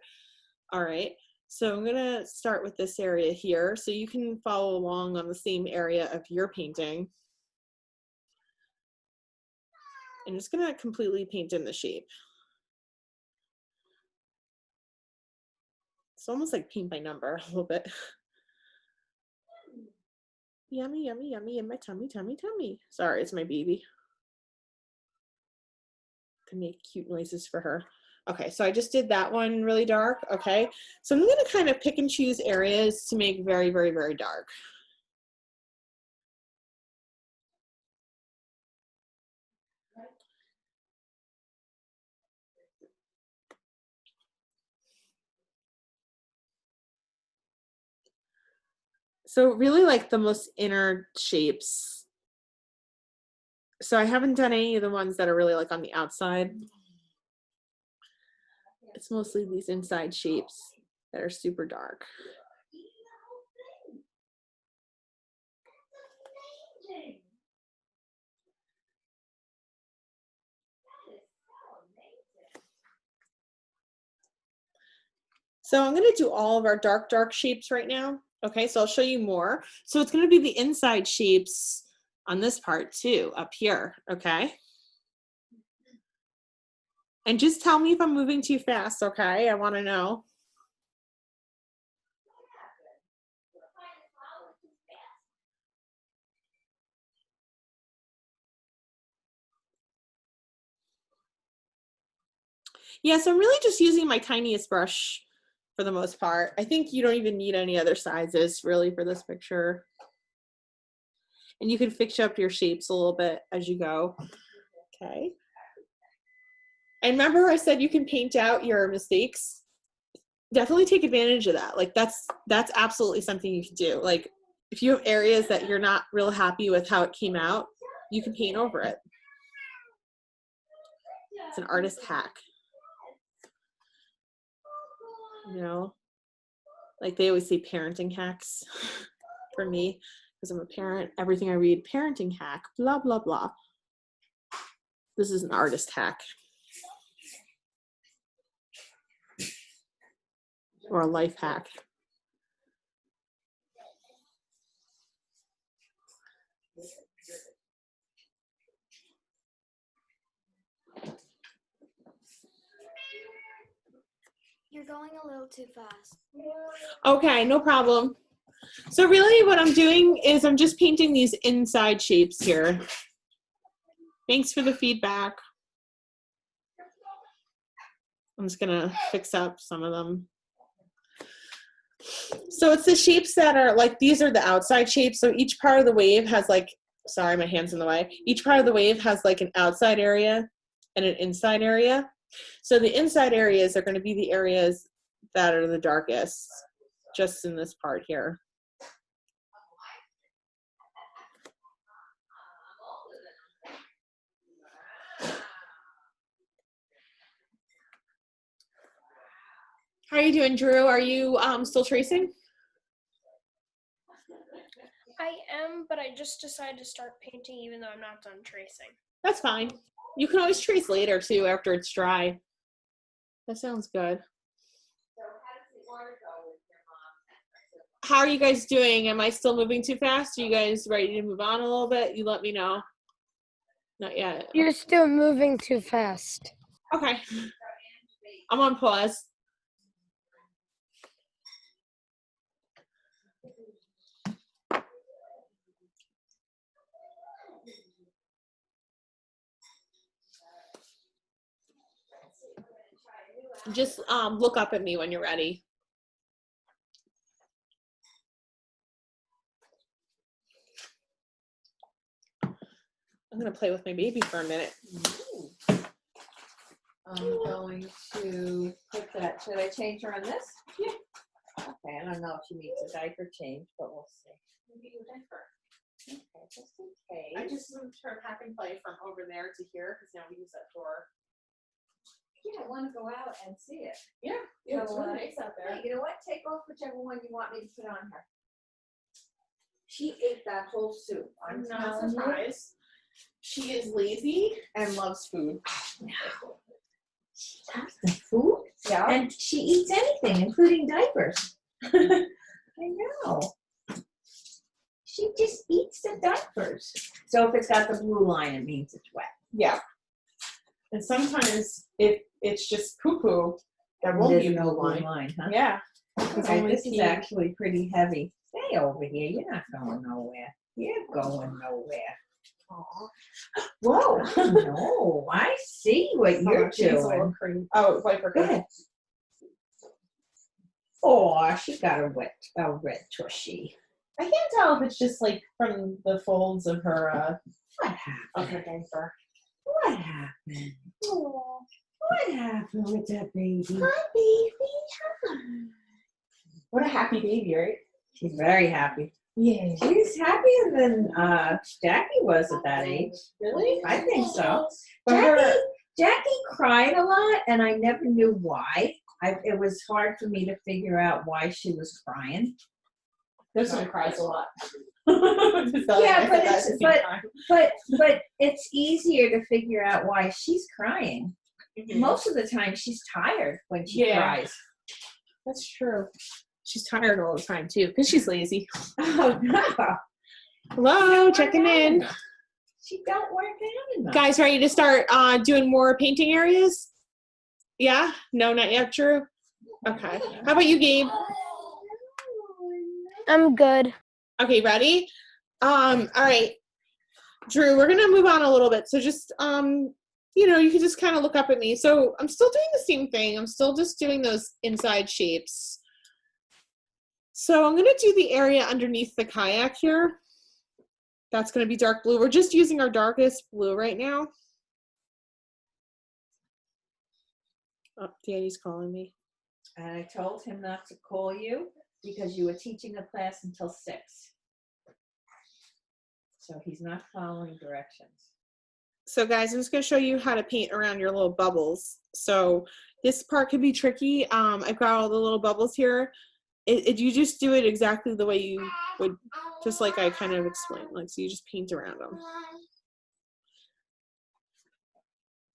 All right, so I'm going to start with this area here so you can follow along on the same area of your painting. I'm just going to completely paint in the shape. It's almost like paint by number a little bit. Yummy, yummy, yummy in my tummy, tummy, tummy. Sorry, it's my baby. Can make cute noises for her. Okay, so I just did that one really dark. Okay, so I'm going to kind of pick and choose areas to make very, very, very dark. So really like the most inner shapes. So I haven't done any of the ones that are really like on the outside. It's mostly these inside shapes that are super dark. So I'm going to do all of our dark shapes right now. Okay, so I'll show you more. So it's going to be the inside shapes on this part too, up here, okay? And just tell me if I'm moving too fast, okay? I want to know. Yeah, so I'm really just using my tiniest brush for the most part. I think you don't even need any other sizes really for this picture. And you can fix up your shapes a little bit as you go. Okay. And remember I said you can paint out your mistakes. Definitely take advantage of that. Like that's absolutely something you can do. Like if you have areas that you're not real happy with how it came out, you can paint over it. It's an artist hack. You know, like they always say parenting hacks for me because I'm a parent. Everything I read, parenting hack, blah, blah, blah. This is an artist hack. Or a life hack. You're going a little too fast. Okay, no problem. So really what I'm doing is I'm just painting these inside shapes here. Thanks for the feedback. I'm just gonna fix up some of them. So it's the shapes that are like, these are the outside shapes. So each part of the wave has like, sorry, my hand's in the way. Each part of the wave has like an outside area and an inside area. So the inside areas are gonna be the areas that are the darkest, just in this part here. How are you doing, Drew? Are you still tracing? I am, but I just decided to start painting even though I'm not done tracing. That's fine. You can always trace later too after it's dry. That sounds good. So how does the water go with your mom? How are you guys doing? Am I still moving too fast? Are you guys ready to move on a little bit? You let me know. Not yet. You're still moving too fast. Okay. I'm on pause. Just look up at me when you're ready. I'm gonna play with my baby for a minute. I'm going to put that, should I change her on this? Yeah. Okay, I don't know if she needs a diaper change, but we'll see. Maybe your diaper. Okay, just in case. I just moved her pack and play from over there to here because now we use that door. Yeah, I want to go out and see it. Yeah, it's So, really nice out there. Hey, you know what? Take off whichever one you want me to put on her. She ate that whole soup. I'm not telling you. surprised. She is lazy and loves food. She loves the food. Yeah. And she eats anything, including diapers. I know. She just eats the diapers. So if it's got the blue line, it means it's wet. Yeah. And sometimes if it's just poo-poo, there won't There's be a no blue line. huh? Yeah. Okay, this is actually pretty heavy. Stay over here. You're not going nowhere. You're going nowhere. Whoa. No, I see what you're doing. Oh, Viper, Go ahead. Oh, she got a red tushy. I can't tell if it's just like from the folds of her What of happened? her diaper. What happened? Oh, What happened with that baby? hi baby. What a happy baby, right? She's very happy. Yeah. She's happier than Jackie was at that age. Really? I think so. But her, Jackie cried a lot, and I never knew why. It was hard for me to figure out why she was crying. this one cries a lot. Yeah, but it's easier to figure out why she's crying. Most of the time, she's tired when she cries. That's true. She's tired all the time too, because she's lazy. Oh no! Hello, checking in. She don't work out enough. Guys, ready to start doing more painting areas? Yeah? No, not yet, Drew? Okay. How about you, Gabe? I'm good. Okay, ready? All right. Drew, we're gonna move on a little bit. So just you know, you can just kind of look up at me. So I'm still doing the same thing. I'm still just doing those inside shapes. So I'm gonna do the area underneath the kayak here. That's gonna be dark blue. We're just using our darkest blue right now. Oh, Danny's calling me. And I told him not to call you because you were teaching a class until 6. So he's not following directions. So guys, I'm just gonna show you how to paint around your little bubbles. So this part can be tricky. I've got all the little bubbles here. You just do it exactly the way you would, just like I kind of explained. Like, so you just paint around them.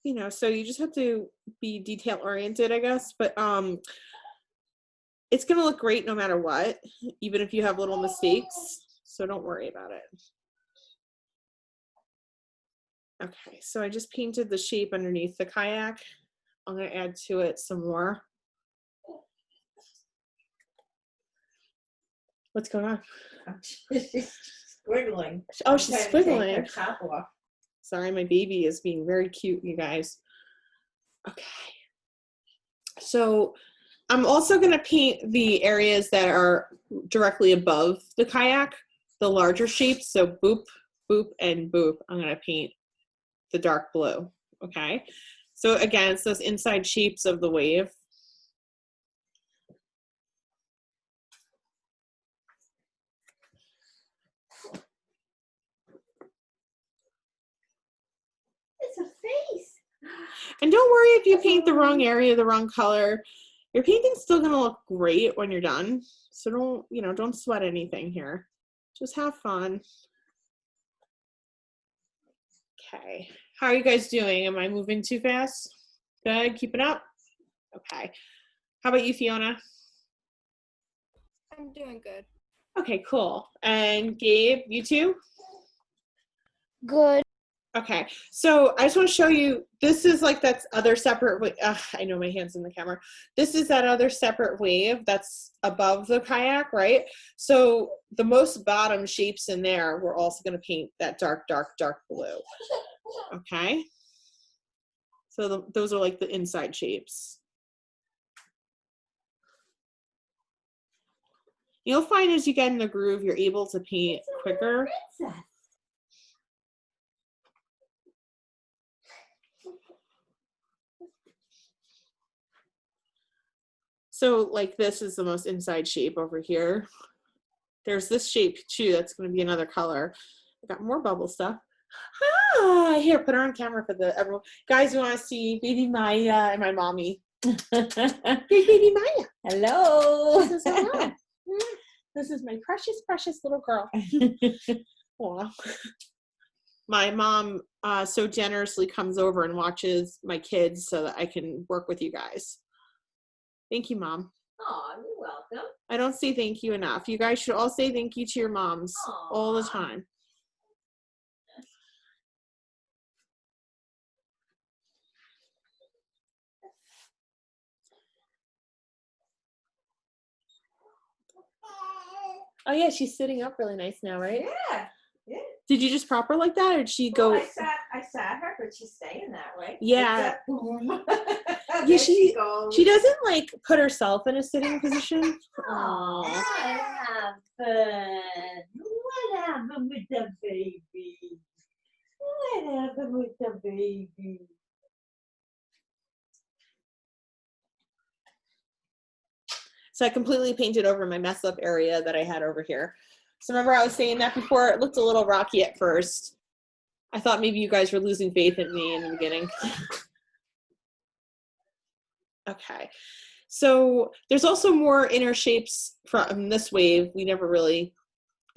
You know, so you just have to be detail oriented, I guess. But it's gonna look great no matter what, even if you have little mistakes. So don't worry about it. Okay, so I just painted the shape underneath the kayak. I'm gonna add to it some more. What's going on? She's squiggling. Oh, she's Trying to take squiggling. her top off. Sorry, my baby is being very cute, you guys. Okay. So I'm also gonna paint the areas that are directly above the kayak, the larger shapes. So boop, boop, and boop. I'm gonna paint the dark blue, okay? So again, it's those inside shapes of the wave. It's a face. And don't worry if you paint the wrong area, the wrong color. Your painting's still gonna look great when you're done. So don't sweat anything here. Just have fun. Okay. How are you guys doing? Am I moving too fast? Good. Keep it up. Okay. How about you, Fiona? I'm doing good. Okay, cool. And Gabe, you too? Good. Okay, so I just want to show you, this is like that other separate wave. I know my hand's in the camera. This is that other separate wave that's above the kayak, right? So the most bottom shapes in there, we're also going to paint that dark, dark, dark blue. Okay? So those are like the inside shapes. You'll find as you get in the groove, you're able to paint quicker. So like this is the most inside shape over here. There's this shape too, that's gonna be another color. I got more bubble stuff. Ah, here, put her on camera for the everyone. Guys, you wanna see baby Maya and my mommy. Baby Maya. Hello. She says hello. This is my precious, precious little girl. Aw. My mom so generously comes over and watches my kids so that I can work with you guys. Thank you, Mom. Oh, you're welcome. I don't say thank you enough. You guys should all say thank you to your moms all the time. Oh yeah, she's sitting up really nice now, right? Yeah. Yeah. Did you just prop her like that, or did she go? Well, I sat her, but she's staying that way. Yeah. Boom. Yeah, There she goes. she doesn't like put herself in a sitting position. Oh, have fun. What happened with the baby? What happened with the baby? So I completely painted over my mess up area that I had over here. So remember I was saying that before, it looked a little rocky at first. I thought maybe you guys were losing faith in me in the beginning. Okay, so there's also more inner shapes from this wave we never really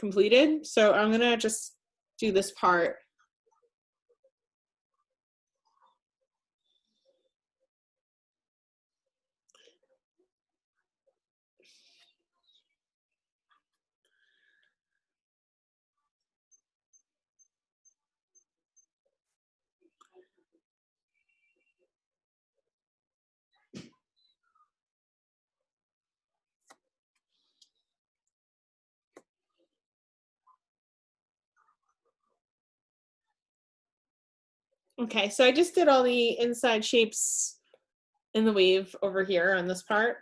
completed. So I'm gonna just do this part. Okay, so I just did all the inside shapes in the wave over here on this part.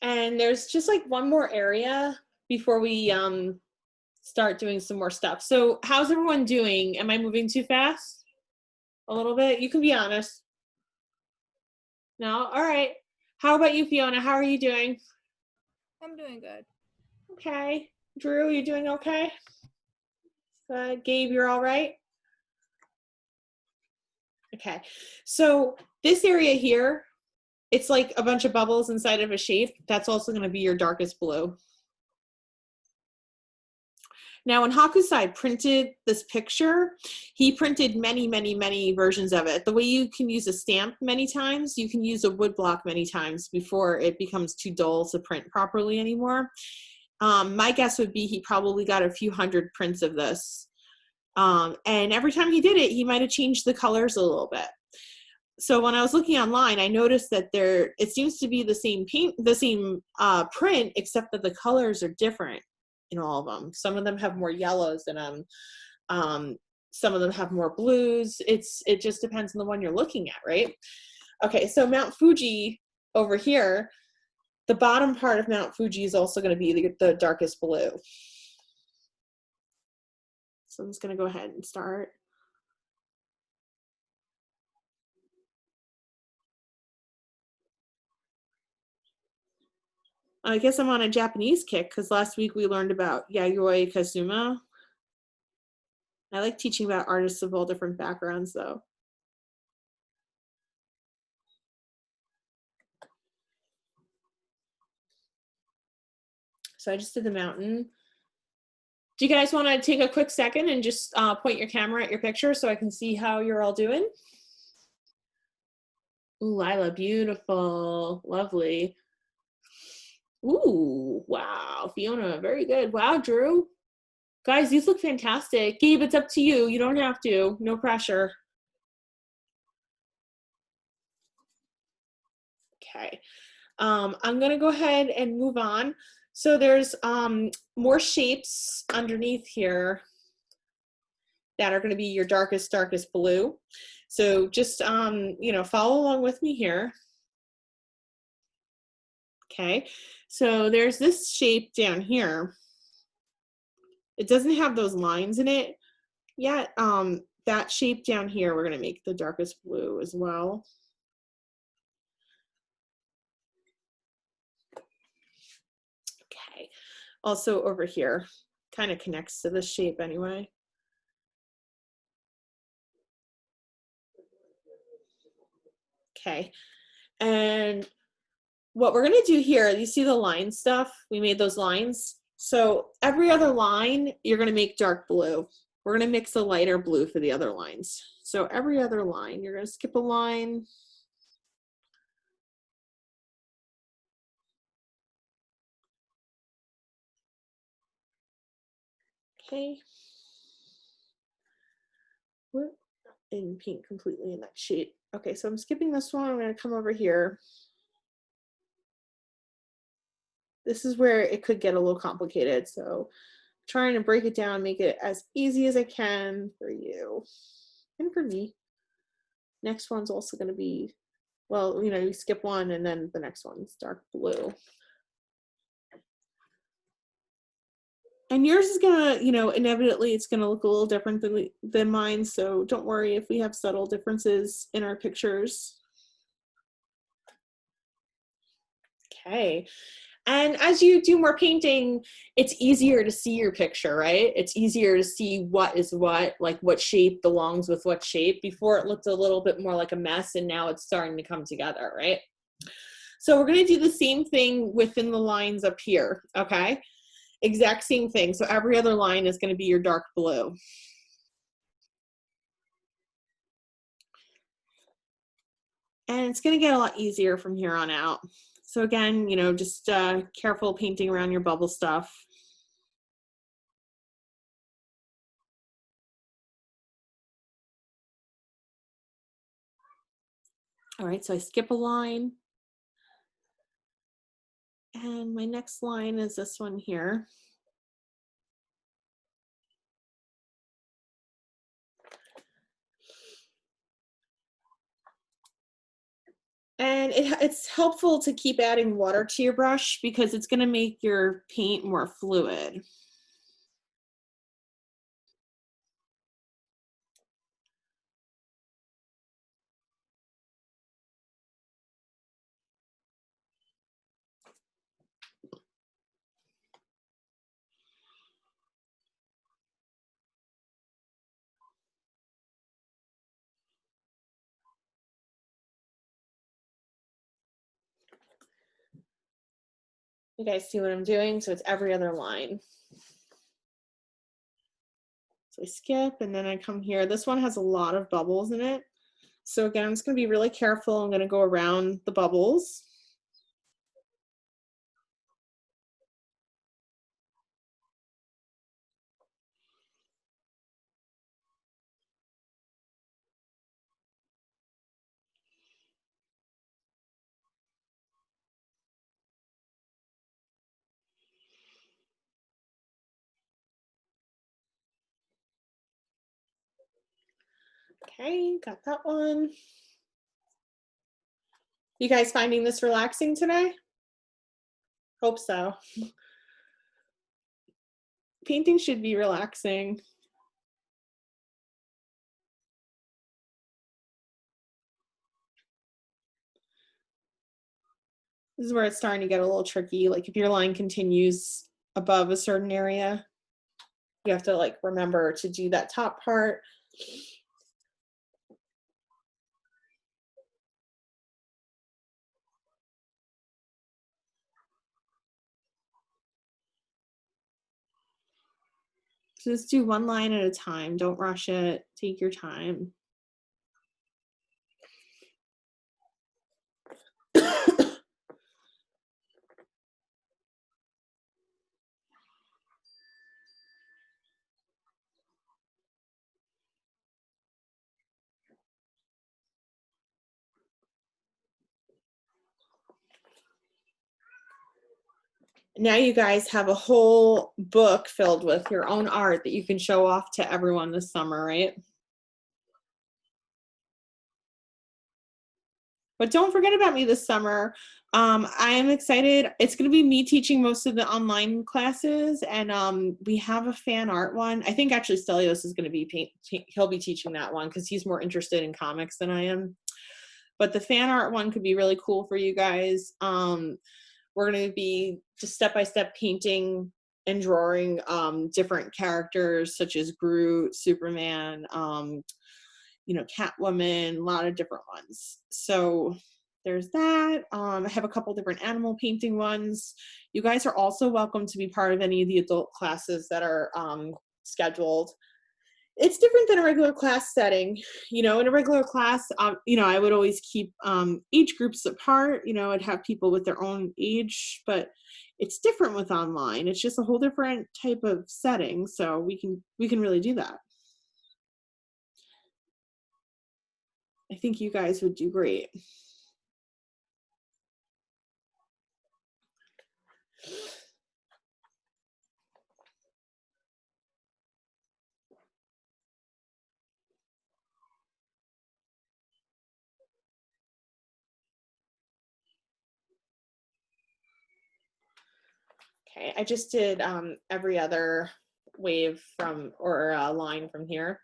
And there's just like one more area before we start doing some more stuff. So how's everyone doing? Am I moving too fast? A little bit? You can be honest. No? All right. How about you, Fiona? How are you doing? I'm doing good. Okay. Drew, you doing okay? Good. Gabe, you're all right? Okay. So this area here, it's like a bunch of bubbles inside of a shape. That's also going to be your darkest blue. Now, when Hokusai printed this picture, he printed many, many, many versions of it. The way you can use a stamp many times, you can use a wood block many times before it becomes too dull to print properly anymore. My guess would be he probably got a few hundred prints of this. And every time he did it, he might have changed the colors a little bit. So when I was looking online, I noticed that it seems to be the same print, except that the colors are different in all of them. Some of them have more yellows in them. Some of them have more blues. It just depends on the one you're looking at, right? Okay, so Mount Fuji over here, the bottom part of Mount Fuji is also going to be the darkest blue. So I'm just going to go ahead and start. I guess I'm on a Japanese kick because last week we learned about Yayoi Kazuma. I like teaching about artists of all different backgrounds though. So I just did the mountain. Do you guys want to take a quick second and just point your camera at your picture so I can see how you're all doing? Ooh, Lila, beautiful, lovely. Ooh, wow, Fiona, very good. Wow, Drew. Guys, these look fantastic. Gabe, it's up to you. You don't have to, no pressure. Okay, I'm gonna go ahead and move on. So there's more shapes underneath here that are gonna be your darkest blue. So just, you know, follow along with me here. Okay, so there's this shape down here. It doesn't have those lines in it yet. That shape down here, we're gonna make the darkest blue as well. Okay, also over here, kind of connects to this shape anyway. Okay, and what we're gonna do here, you see the line stuff? We made those lines. So every other line, you're gonna make dark blue. We're gonna mix a lighter blue for the other lines. So every other line, you're gonna skip a line. Okay. And paint completely in that shape. Okay, so I'm skipping this one. I'm gonna come over here. This is where it could get a little complicated. So trying to break it down, make it as easy as I can for you and for me. Next one's also gonna be, well, you know, you skip one and then the next one's dark blue. And yours is gonna, you know, inevitably it's gonna look a little different than mine. So don't worry if we have subtle differences in our pictures. Okay. And as you do more painting, it's easier to see your picture, right? It's easier to see what is what, like what shape belongs with what shape. Before it looked a little bit more like a mess and now it's starting to come together, right? So we're gonna do the same thing within the lines up here, okay? Exact same thing. So every other line is gonna be your dark blue. And it's gonna get a lot easier from here on out. So again, you know, just careful painting around your bubble stuff. All right, so I skip a line. And my next line is this one here. And it's helpful to keep adding water to your brush because it's gonna make your paint more fluid. You guys see what I'm doing? So it's every other line. So I skip and then I come here. This one has a lot of bubbles in it. So again, I'm just gonna be really careful. I'm gonna go around the bubbles. Okay, got that one. You guys finding this relaxing today? Hope so. Painting should be relaxing. This is where it's starting to get a little tricky. Like if your line continues above a certain area, you have to like remember to do that top part. Just do one line at a time. Don't rush it. Take your time. Now you guys have a whole book filled with your own art that you can show off to everyone this summer, right? But don't forget about me this summer. I am excited. It's going to be me teaching most of the online classes, and we have a fan art one. I think actually Stelios is going to be he'll be teaching that one because he's more interested in comics than I am. But the fan art one could be really cool for you guys. We're going to be just step-by-step painting and drawing different characters such as Groot, Superman, you know, Catwoman, a lot of different ones. So there's that. I have a couple different animal painting ones. You guys are also welcome to be part of any of the adult classes that are scheduled. It's different than a regular class setting. You know, in a regular class, you know, I would always keep age groups apart. You know, I'd have people with their own age, but it's different with online. It's just a whole different type of setting. So we can really do that. I think you guys would do great. Okay, I just did every other wave from, or line from here.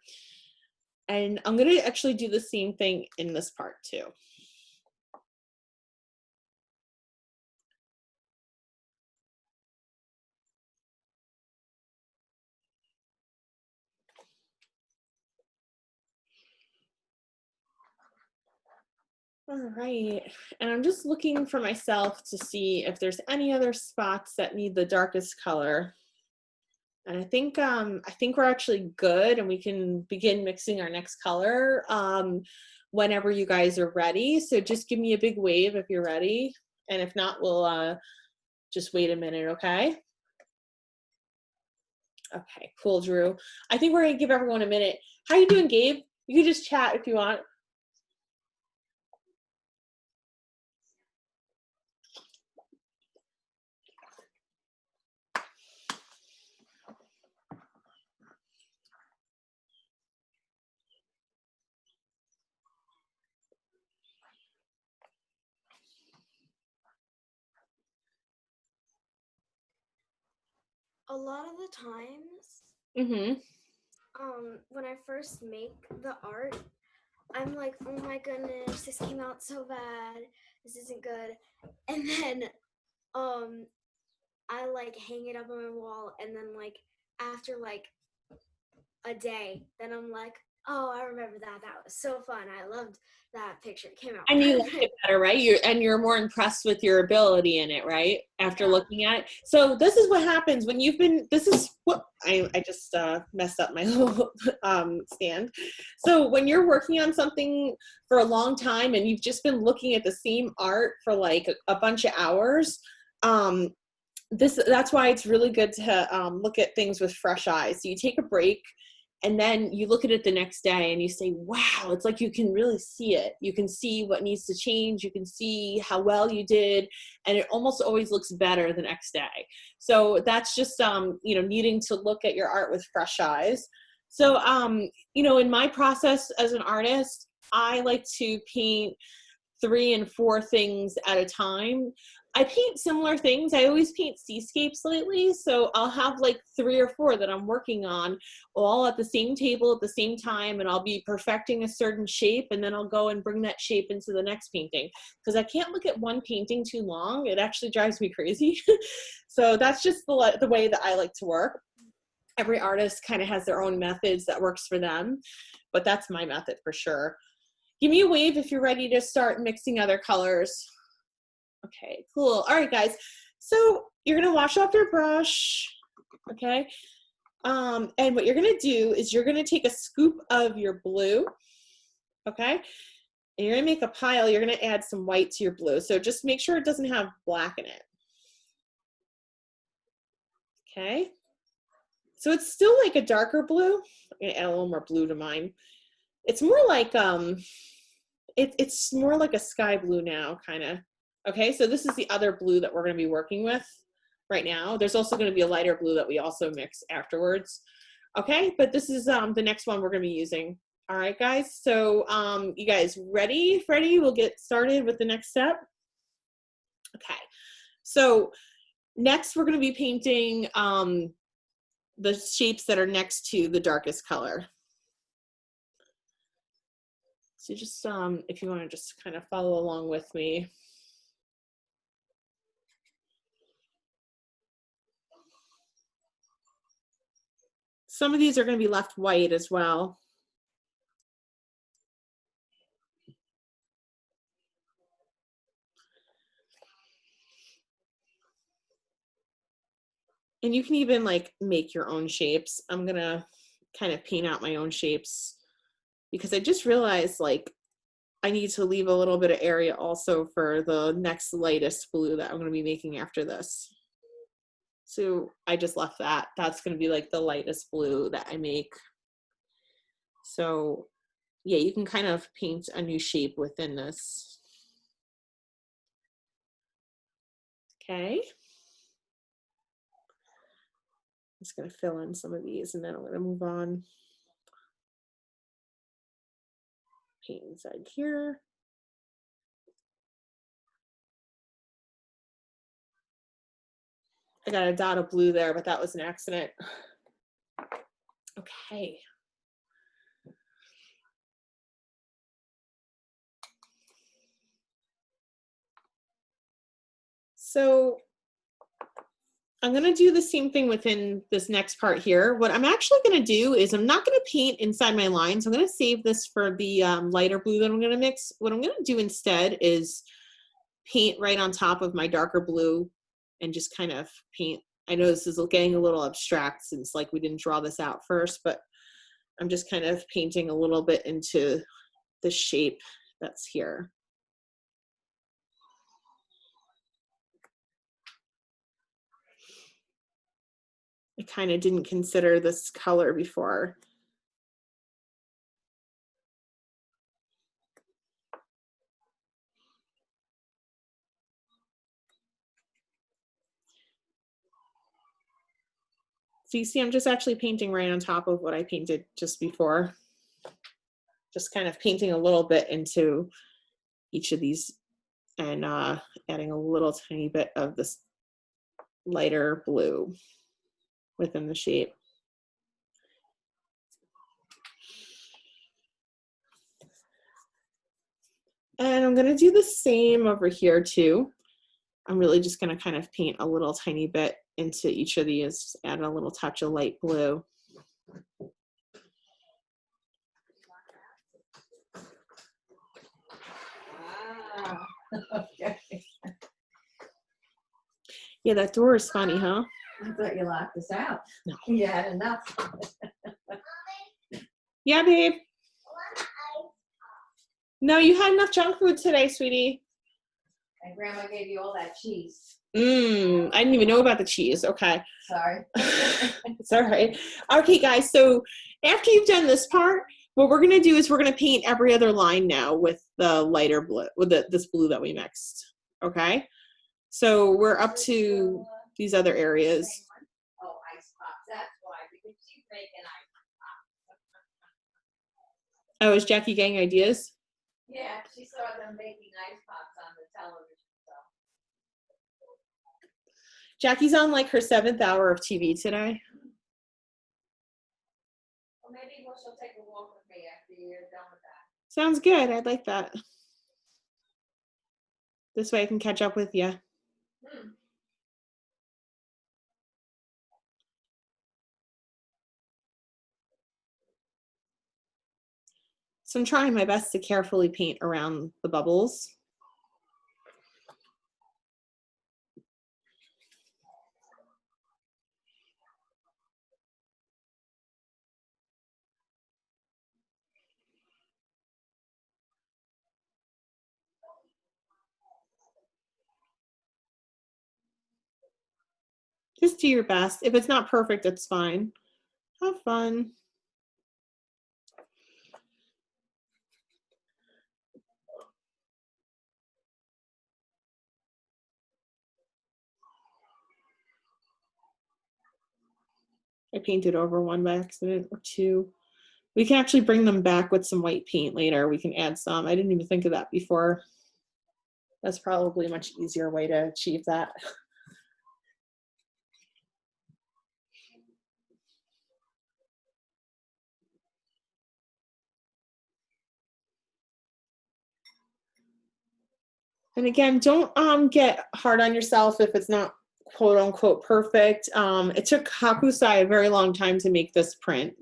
And I'm gonna actually do the same thing in this part too. All right, and I'm just looking for myself to see if there's any other spots that need the darkest color. And I think we're actually good, and we can begin mixing our next color whenever you guys are ready. So just give me a big wave if you're ready, and if not, we'll just wait a minute, okay? Okay, cool, Drew. I think we're gonna give everyone a minute. How you doing, Gabe? You can just chat if you want. A lot of the times, Mm-hmm. when I first make the art, I'm like, oh my goodness, this came out so bad. This isn't good. And then I like hang it up on my wall, and then like after like a day, then I'm like, oh, I remember that. That was so fun. I loved that picture. It came out And you like perfect. it better, right? You're more impressed with your ability in it, right? After looking at it. So this is what happens when you've been, this is what, I just messed up my little stand. So when you're working on something for a long time and you've just been looking at the same art for like a bunch of hours, that's why it's really good to look at things with fresh eyes. So you take a break, and then you look at it the next day and you say, wow, it's like you can really see it. You can see what needs to change. You can see how well you did. And it almost always looks better the next day. So that's just, you know, needing to look at your art with fresh eyes. So, you know, in my process as an artist, I like to paint 3 and 4 things at a time. I paint similar things. I always paint seascapes lately, so I'll have like 3 or 4 that I'm working on all at the same table at the same time, and I'll be perfecting a certain shape, and then I'll go and bring that shape into the next painting, because I can't look at one painting too long. It actually drives me crazy. So that's just the way that I like to work. Every artist kind of has their own methods that works for them, but that's my method for sure. Give me a wave if you're ready to start mixing other colors. Okay, cool. All right, guys. So you're gonna wash off your brush, okay? And what you're gonna do is you're gonna take a scoop of your blue, okay? And you're gonna make a pile, you're gonna add some white to your blue. So just make sure it doesn't have black in it. Okay? So it's still like a darker blue. I'm gonna add a little more blue to mine. It's more like, it's more like a sky blue now, kind of. Okay, so this is the other blue that we're gonna be working with right now. There's also gonna be a lighter blue that we also mix afterwards. Okay, but this is the next one we're gonna be using. All right, guys, so you guys ready? Ready? We'll get started with the next step. Okay, so next we're gonna be painting the shapes that are next to the darkest color. So just, if you wanna just kind of follow along with me. Some of these are gonna be left white as well. And you can even like make your own shapes. I'm gonna kind of paint out my own shapes because I just realized like I need to leave a little bit of area also for the next lightest blue that I'm gonna be making after this. So I just left that. That's gonna be like the lightest blue that I make. So yeah, you can kind of paint a new shape within this. Okay. Just gonna fill in some of these and then I'm gonna move on. Paint inside here. I got a dot of blue there, but that was an accident. Okay. So I'm gonna do the same thing within this next part here. What I'm actually gonna do is I'm not gonna paint inside my lines. I'm gonna save this for the lighter blue that I'm gonna mix. What I'm gonna do instead is paint right on top of my darker blue and just kind of paint. I know this is getting a little abstract since like we didn't draw this out first, but I'm just kind of painting a little bit into the shape that's here. I kind of didn't consider this color before. So you see, I'm just actually painting right on top of what I painted just before. Just kind of painting a little bit into each of these and adding a little tiny bit of this lighter blue within the shape. And I'm gonna do the same over here too. I'm really just gonna kind of paint a little tiny bit into each of these, add a little touch of light blue. Ah, okay. Yeah, that door is funny, huh? I thought you locked us out. No. You had enough. Yeah, babe. No, you had enough junk food today, sweetie. And Grandma gave you all that cheese. I didn't even know about the cheese. Okay. Sorry. It's all right. Okay, guys, so after you've done this part, what we're gonna do is we're gonna paint every other line now with the lighter blue, with this blue that we mixed. Okay? So we're up to these other areas. Oh, ice pops. That's why, because she's making ice pops. Oh, is Jackie getting ideas? Yeah, she saw them making ice pops on the television. So. Jackie's on like her 7th hour of TV today. Well, maybe she'll take a walk with me after you're done with that. Sounds good. I'd like that. This way I can catch up with you. So I'm trying my best to carefully paint around the bubbles. Just do your best. If it's not perfect, it's fine. Have fun. I painted over one by accident, or two. We can actually bring them back with some white paint later. We can add some. I didn't even think of that before. That's probably a much easier way to achieve that. And again, don't get hard on yourself if it's not quote unquote perfect. It took Hokusai a very long time to make this print.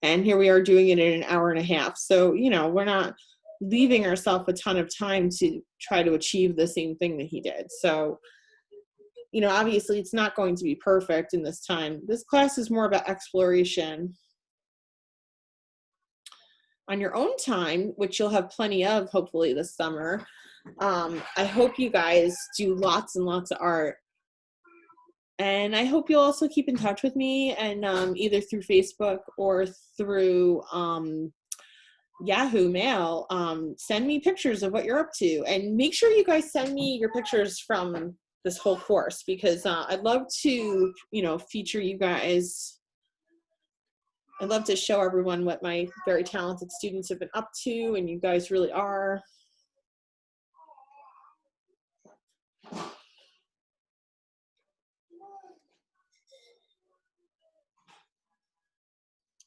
And here we are doing it in an hour and a half. So, you know, we're not leaving ourselves a ton of time to try to achieve the same thing that he did. So, you know, obviously it's not going to be perfect in this time. This class is more about exploration. On your own time, which you'll have plenty of hopefully this summer, I hope you guys do lots and lots of art. And I hope you'll also keep in touch with me, and either through Facebook or through Yahoo Mail, send me pictures of what you're up to. And make sure you guys send me your pictures from this whole course, because I'd love to, you know, feature you guys. I'd love to show everyone what my very talented students have been up to, and you guys really are.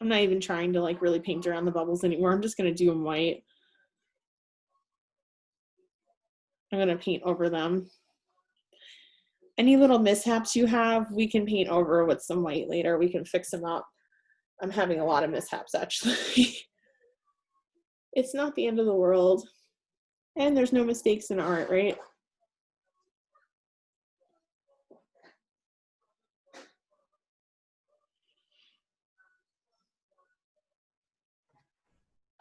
I'm not even trying to like really paint around the bubbles anymore. I'm just gonna do them white. I'm gonna paint over them. Any little mishaps you have, we can paint over with some white later. We can fix them up. I'm having a lot of mishaps actually. It's not the end of the world. And there's no mistakes in art, right?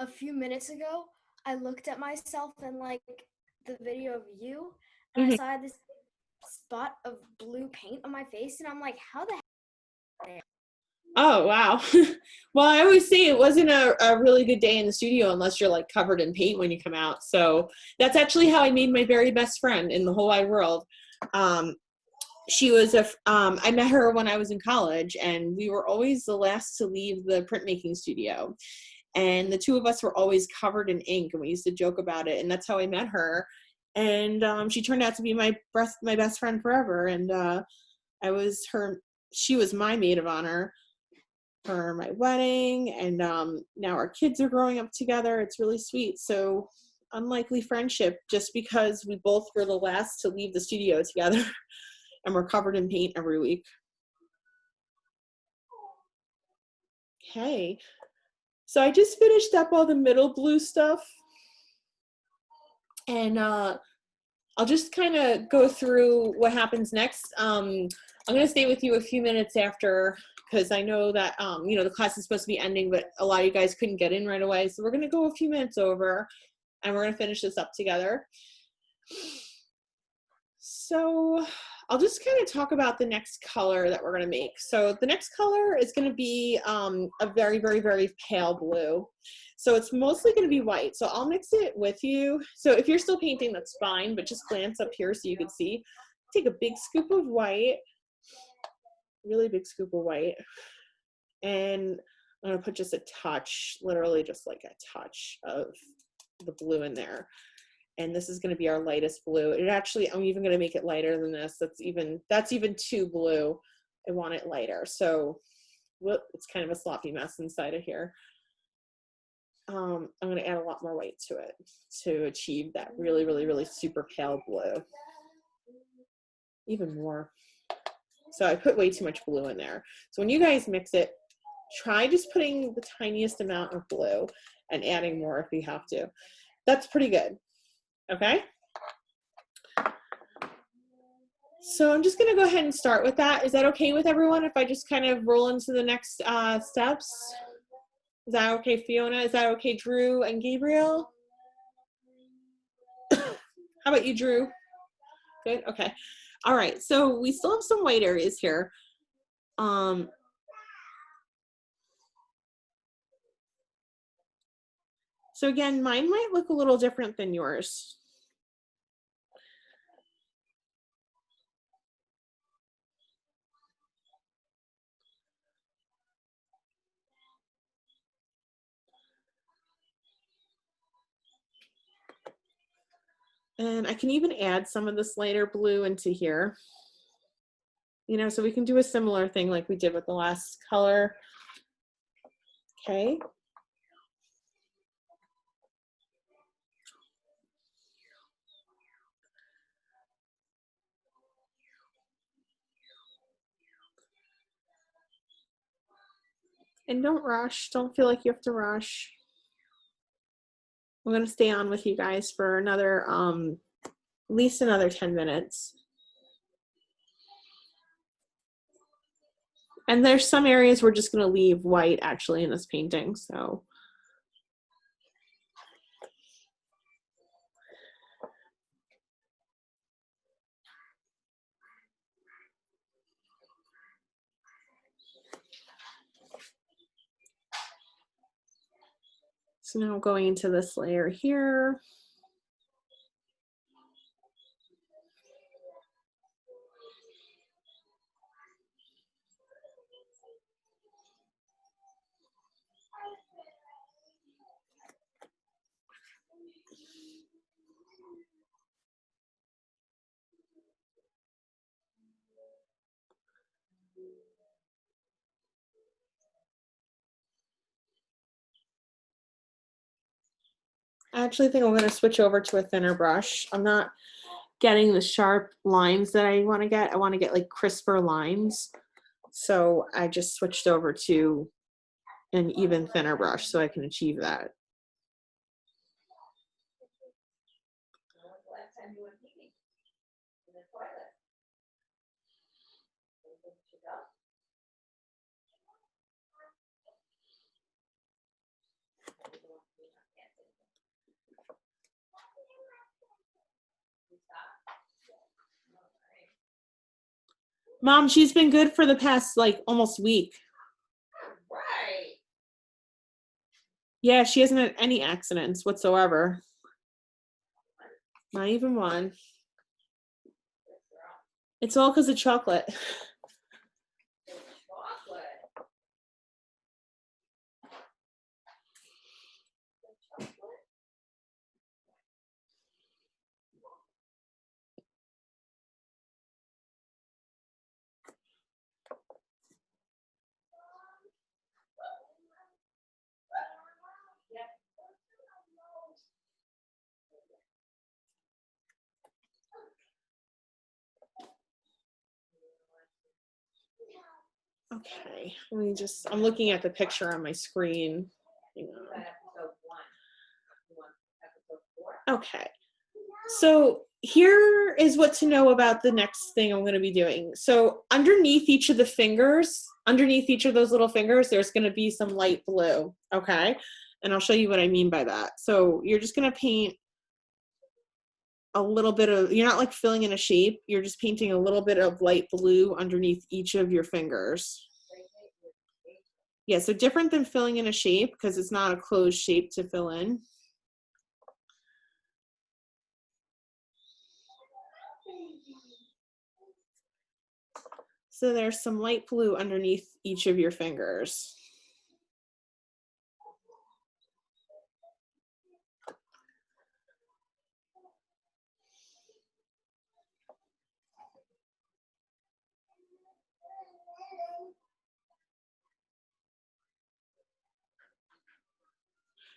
A few minutes ago, I looked at myself in like the video of you, and I saw this spot of blue paint on my face, and I'm like, how the heck? Oh, wow. Well, I always say it wasn't a really good day in the studio unless you're like covered in paint when you come out. So that's actually how I made my very best friend in the whole wide world. She was I met her when I was in college, and we were always the last to leave the printmaking studio. And the two of us were always covered in ink, and we used to joke about it. And that's how I met her. And she turned out to be my best friend forever. And she was my maid of honor for my wedding. And now our kids are growing up together. It's really sweet. So unlikely friendship, just because we both were the last to leave the studio together and we're covered in paint every week. Okay. So I just finished up all the middle blue stuff, and I'll just kind of go through what happens next. I'm going to stay with you a few minutes after, because I know that, you know, the class is supposed to be ending, but a lot of you guys couldn't get in right away. So we're going to go a few minutes over, and we're going to finish this up together. So I'll just kind of talk about the next color that we're going to make. So the next color is going to be a very, very, very pale blue. So it's mostly going to be white. So I'll mix it with you. So if you're still painting, that's fine, but just glance up here so you can see. Take a big scoop of white, really big scoop of white. And I'm going to put just a touch, literally just like a touch of the blue in there. And this is going to be our lightest blue. It actually, I'm even going to make it lighter than this. That's even too blue. I want it lighter. So whoop, it's kind of a sloppy mess inside of here. I'm going to add a lot more white to it to achieve that really, really, really super pale blue. Even more. So I put way too much blue in there. So when you guys mix it, try just putting the tiniest amount of blue and adding more if you have to. That's pretty good. Okay, so I'm just going to go ahead and start with that. Is that okay with everyone if I just kind of roll into the next steps? Is that okay, Fiona? Is that okay, Drew and Gabriel? How about you, Drew? Good, okay. All right, so we still have some white areas here. So again, mine might look a little different than yours. And I can even add some of this lighter blue into here. You know, so we can do a similar thing like we did with the last color. Okay. And don't rush, don't feel like you have to rush. I'm gonna stay on with you guys for another, at least another 10 minutes. And there's some areas we're just gonna leave white actually in this painting, so. So now going into this layer here. I actually think I'm going to switch over to a thinner brush. I'm not getting the sharp lines that I want to get. I want to get like crisper lines. So I just switched over to an even thinner brush so I can achieve that. When was the last time you went peeing in the toilet? Didn't you go? Mom, she's been good for the past like almost week. Right. Yeah, she hasn't had any accidents whatsoever. Not even one. It's all because of chocolate. Chocolate. Okay, let me just, I'm looking at the picture on my screen. Hang on. Episode 1. You want episode 4? Okay, so here is what to know about the next thing I'm going to be doing. So underneath each of the fingers, underneath each of those little fingers, there's going to be some light blue, okay? And I'll show you what I mean by that. So you're just going to paint a little bit of, you're not like filling in a shape, you're just painting a little bit of light blue underneath each of your fingers. Yeah, so different than filling in a shape because it's not a closed shape to fill in. So there's some light blue underneath each of your fingers.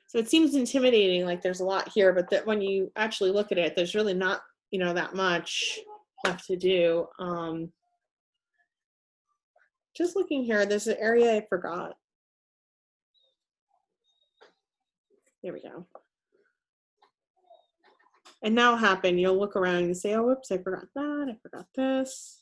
So it seems intimidating, like there's a lot here, but that when you actually look at it, there's really not, you know, that much left to do. Just looking here, there's an area I forgot. There we go. And now happen, you'll look around and say, oh, whoops, I forgot that, I forgot this.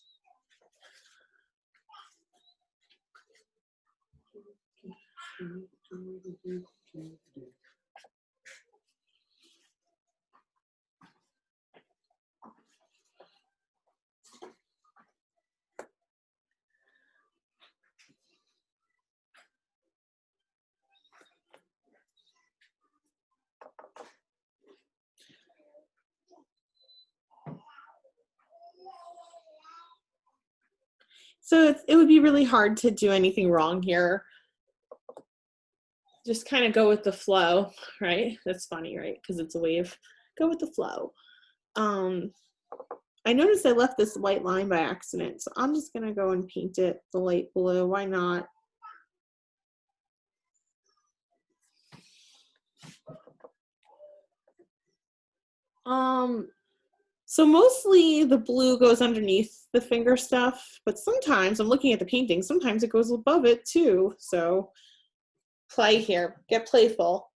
So it would be really hard to do anything wrong here. Just kind of go with the flow, right? That's funny, right? Because it's a wave. Go with the flow. I noticed I left this white line by accident, so I'm just gonna go and paint it the light blue. Why not? So mostly the blue goes underneath the finger stuff, but sometimes I'm looking at the painting, sometimes it goes above it too. So play here, get playful.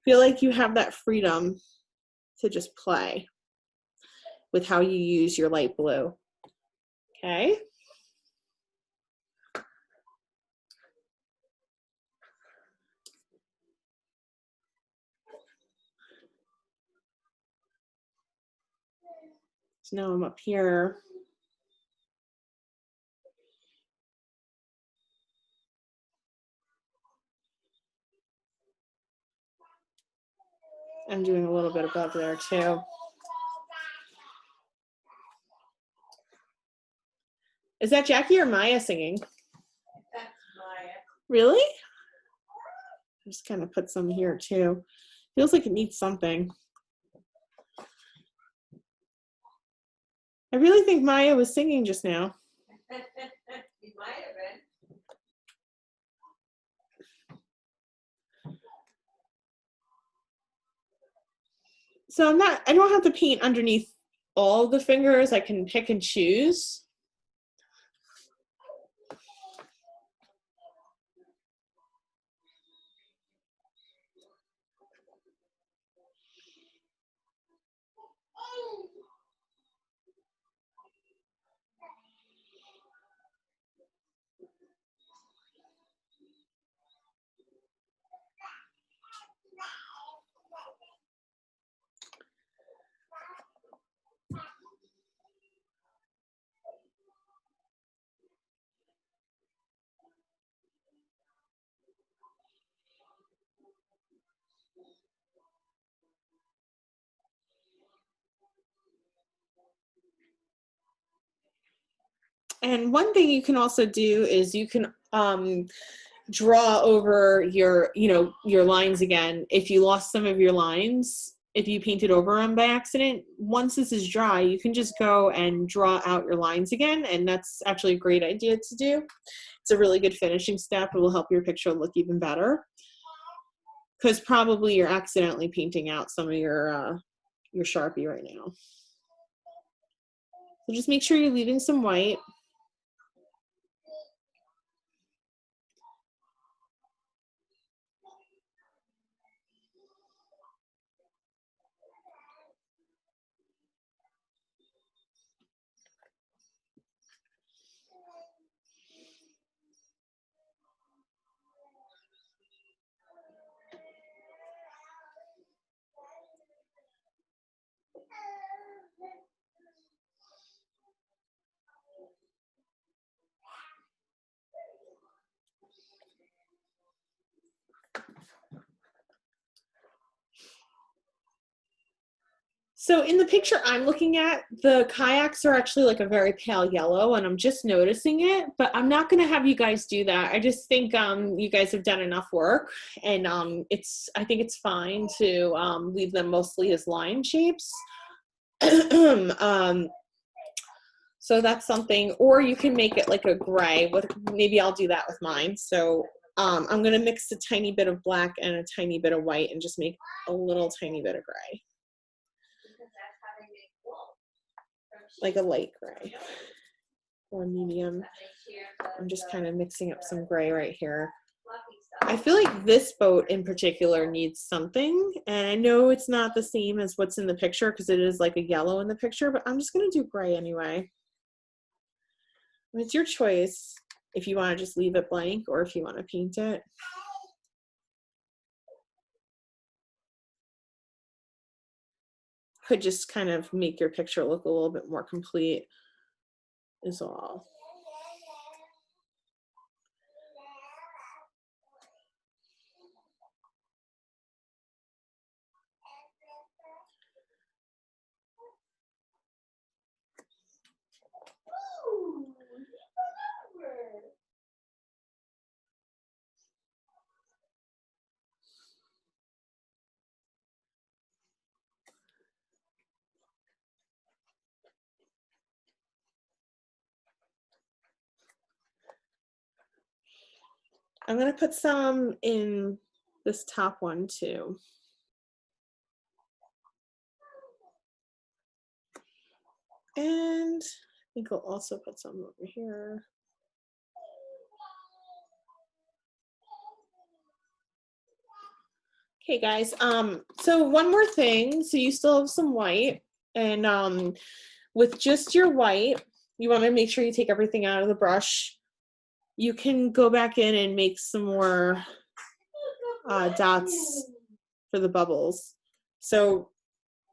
Feel like you have that freedom to just play with how you use your light blue. Okay. So now I'm up here. I'm doing a little bit above there too. Is that Jackie or Maya singing? That's Maya. Really? Just kind of put some here too. Feels like it needs something. I really think Maya was singing just now. You might have been. So I don't have to paint underneath all the fingers. I can pick and choose. And one thing you can also do is you can draw over your lines again. If you lost some of your lines, if you painted over them by accident, once this is dry, you can just go and draw out your lines again, and that's actually a great idea to do. It's a really good finishing step. It will help your picture look even better, because probably you're accidentally painting out some of your Sharpie right now. So just make sure you're leaving some white. So in the picture I'm looking at, the kayaks are actually like a very pale yellow, and I'm just noticing it, but I'm not going to have you guys do that. I just think you guys have done enough work, and I think it's fine to leave them mostly as line shapes. So that's something, or you can make it like a gray. Maybe I'll do that with mine. So I'm going to mix a tiny bit of black and a tiny bit of white and just make a little tiny bit of gray. Like a light gray or medium. I'm just kind of mixing up some gray right here. I feel like this boat in particular needs something, and I know it's not the same as what's in the picture because it is like a yellow in the picture, but I'm just going to do gray anyway. And it's your choice if you want to just leave it blank or if you want to paint it. Could just kind of make your picture look a little bit more complete is all. I'm gonna put some in this top one too. And I think I'll also put some over here. Okay guys, so one more thing. So you still have some white, and with just your white, you want to make sure you take everything out of the brush. You can go back in and make some more dots for the bubbles. So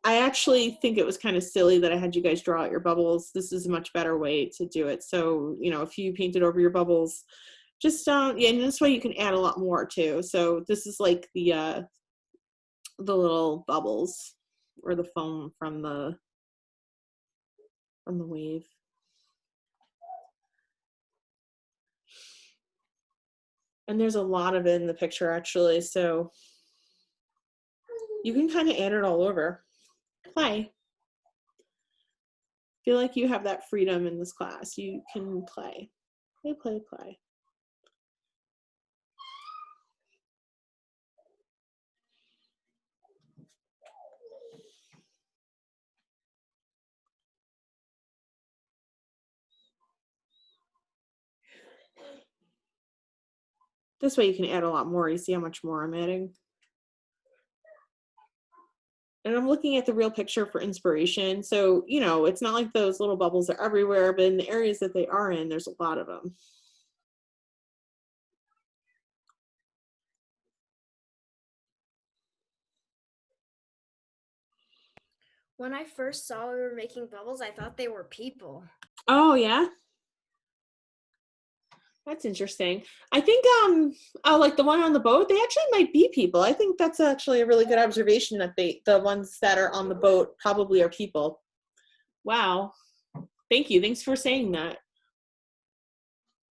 I actually think it was kind of silly that I had you guys draw out your bubbles. This is a much better way to do it. So, you know, if you painted over your bubbles, just yeah, and this way you can add a lot more too. So this is like the little bubbles or the foam from the wave. And there's a lot of it in the picture actually, so you can kind of add it all over. Play. Feel like you have that freedom in this class. You can play. Play, play, play. This way you can add a lot more. You see how much more I'm adding? And I'm looking at the real picture for inspiration. So, you know, it's not like those little bubbles are everywhere, but in the areas that they are in, there's a lot of them. When I first saw we were making bubbles, I thought they were people. Oh, yeah? That's interesting. I think, oh, like the one on the boat, they actually might be people. I think that's actually a really good observation that the ones that are on the boat probably are people. Wow. Thank you. Thanks for saying that.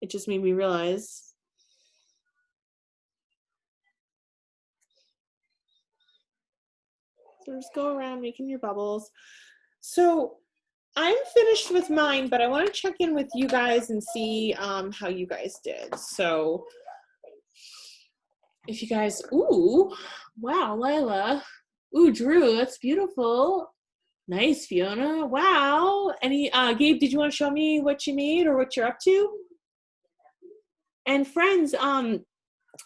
It just made me realize. So just go around making your bubbles. So I'm finished with mine, but I want to check in with you guys and see how you guys did. So if you guys, ooh, wow, Lila. Ooh, Drew, that's beautiful. Nice, Fiona. Wow. Any, Gabe, did you want to show me what you made or what you're up to? And friends,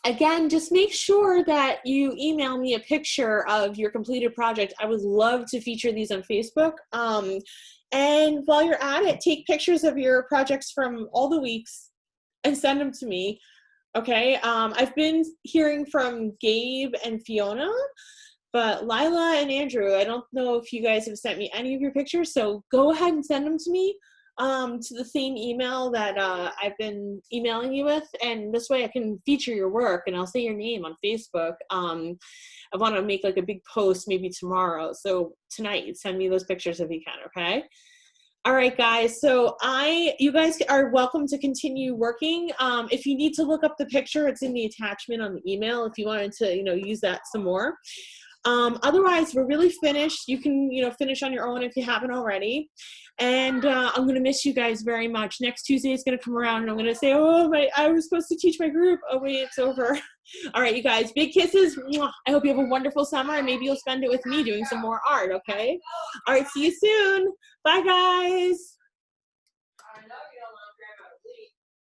again, just make sure that you email me a picture of your completed project. I would love to feature these on Facebook. And while you're at it, take pictures of your projects from all the weeks and send them to me. Okay, I've been hearing from Gabe and Fiona, but Lila and Andrew, I don't know if you guys have sent me any of your pictures, so go ahead and send them to me to the same email that I've been emailing you with, and this way I can feature your work and I'll say your name on Facebook. I want to make like a big post maybe tomorrow, so tonight send me those pictures if you can, okay? All right, guys, so you guys are welcome to continue working. If you need to look up the picture, it's in the attachment on the email if you wanted to, you know, use that some more. Otherwise, we're really finished. You can, you know, finish on your own if you haven't already. And I'm going to miss you guys very much. Next Tuesday is going to come around and I'm going to say, oh, I was supposed to teach my group. Oh, wait, it's over. All right, you guys, big kisses. I hope you have a wonderful summer and maybe you'll spend it with me doing some more art, okay? All right, see you soon. Bye, guys.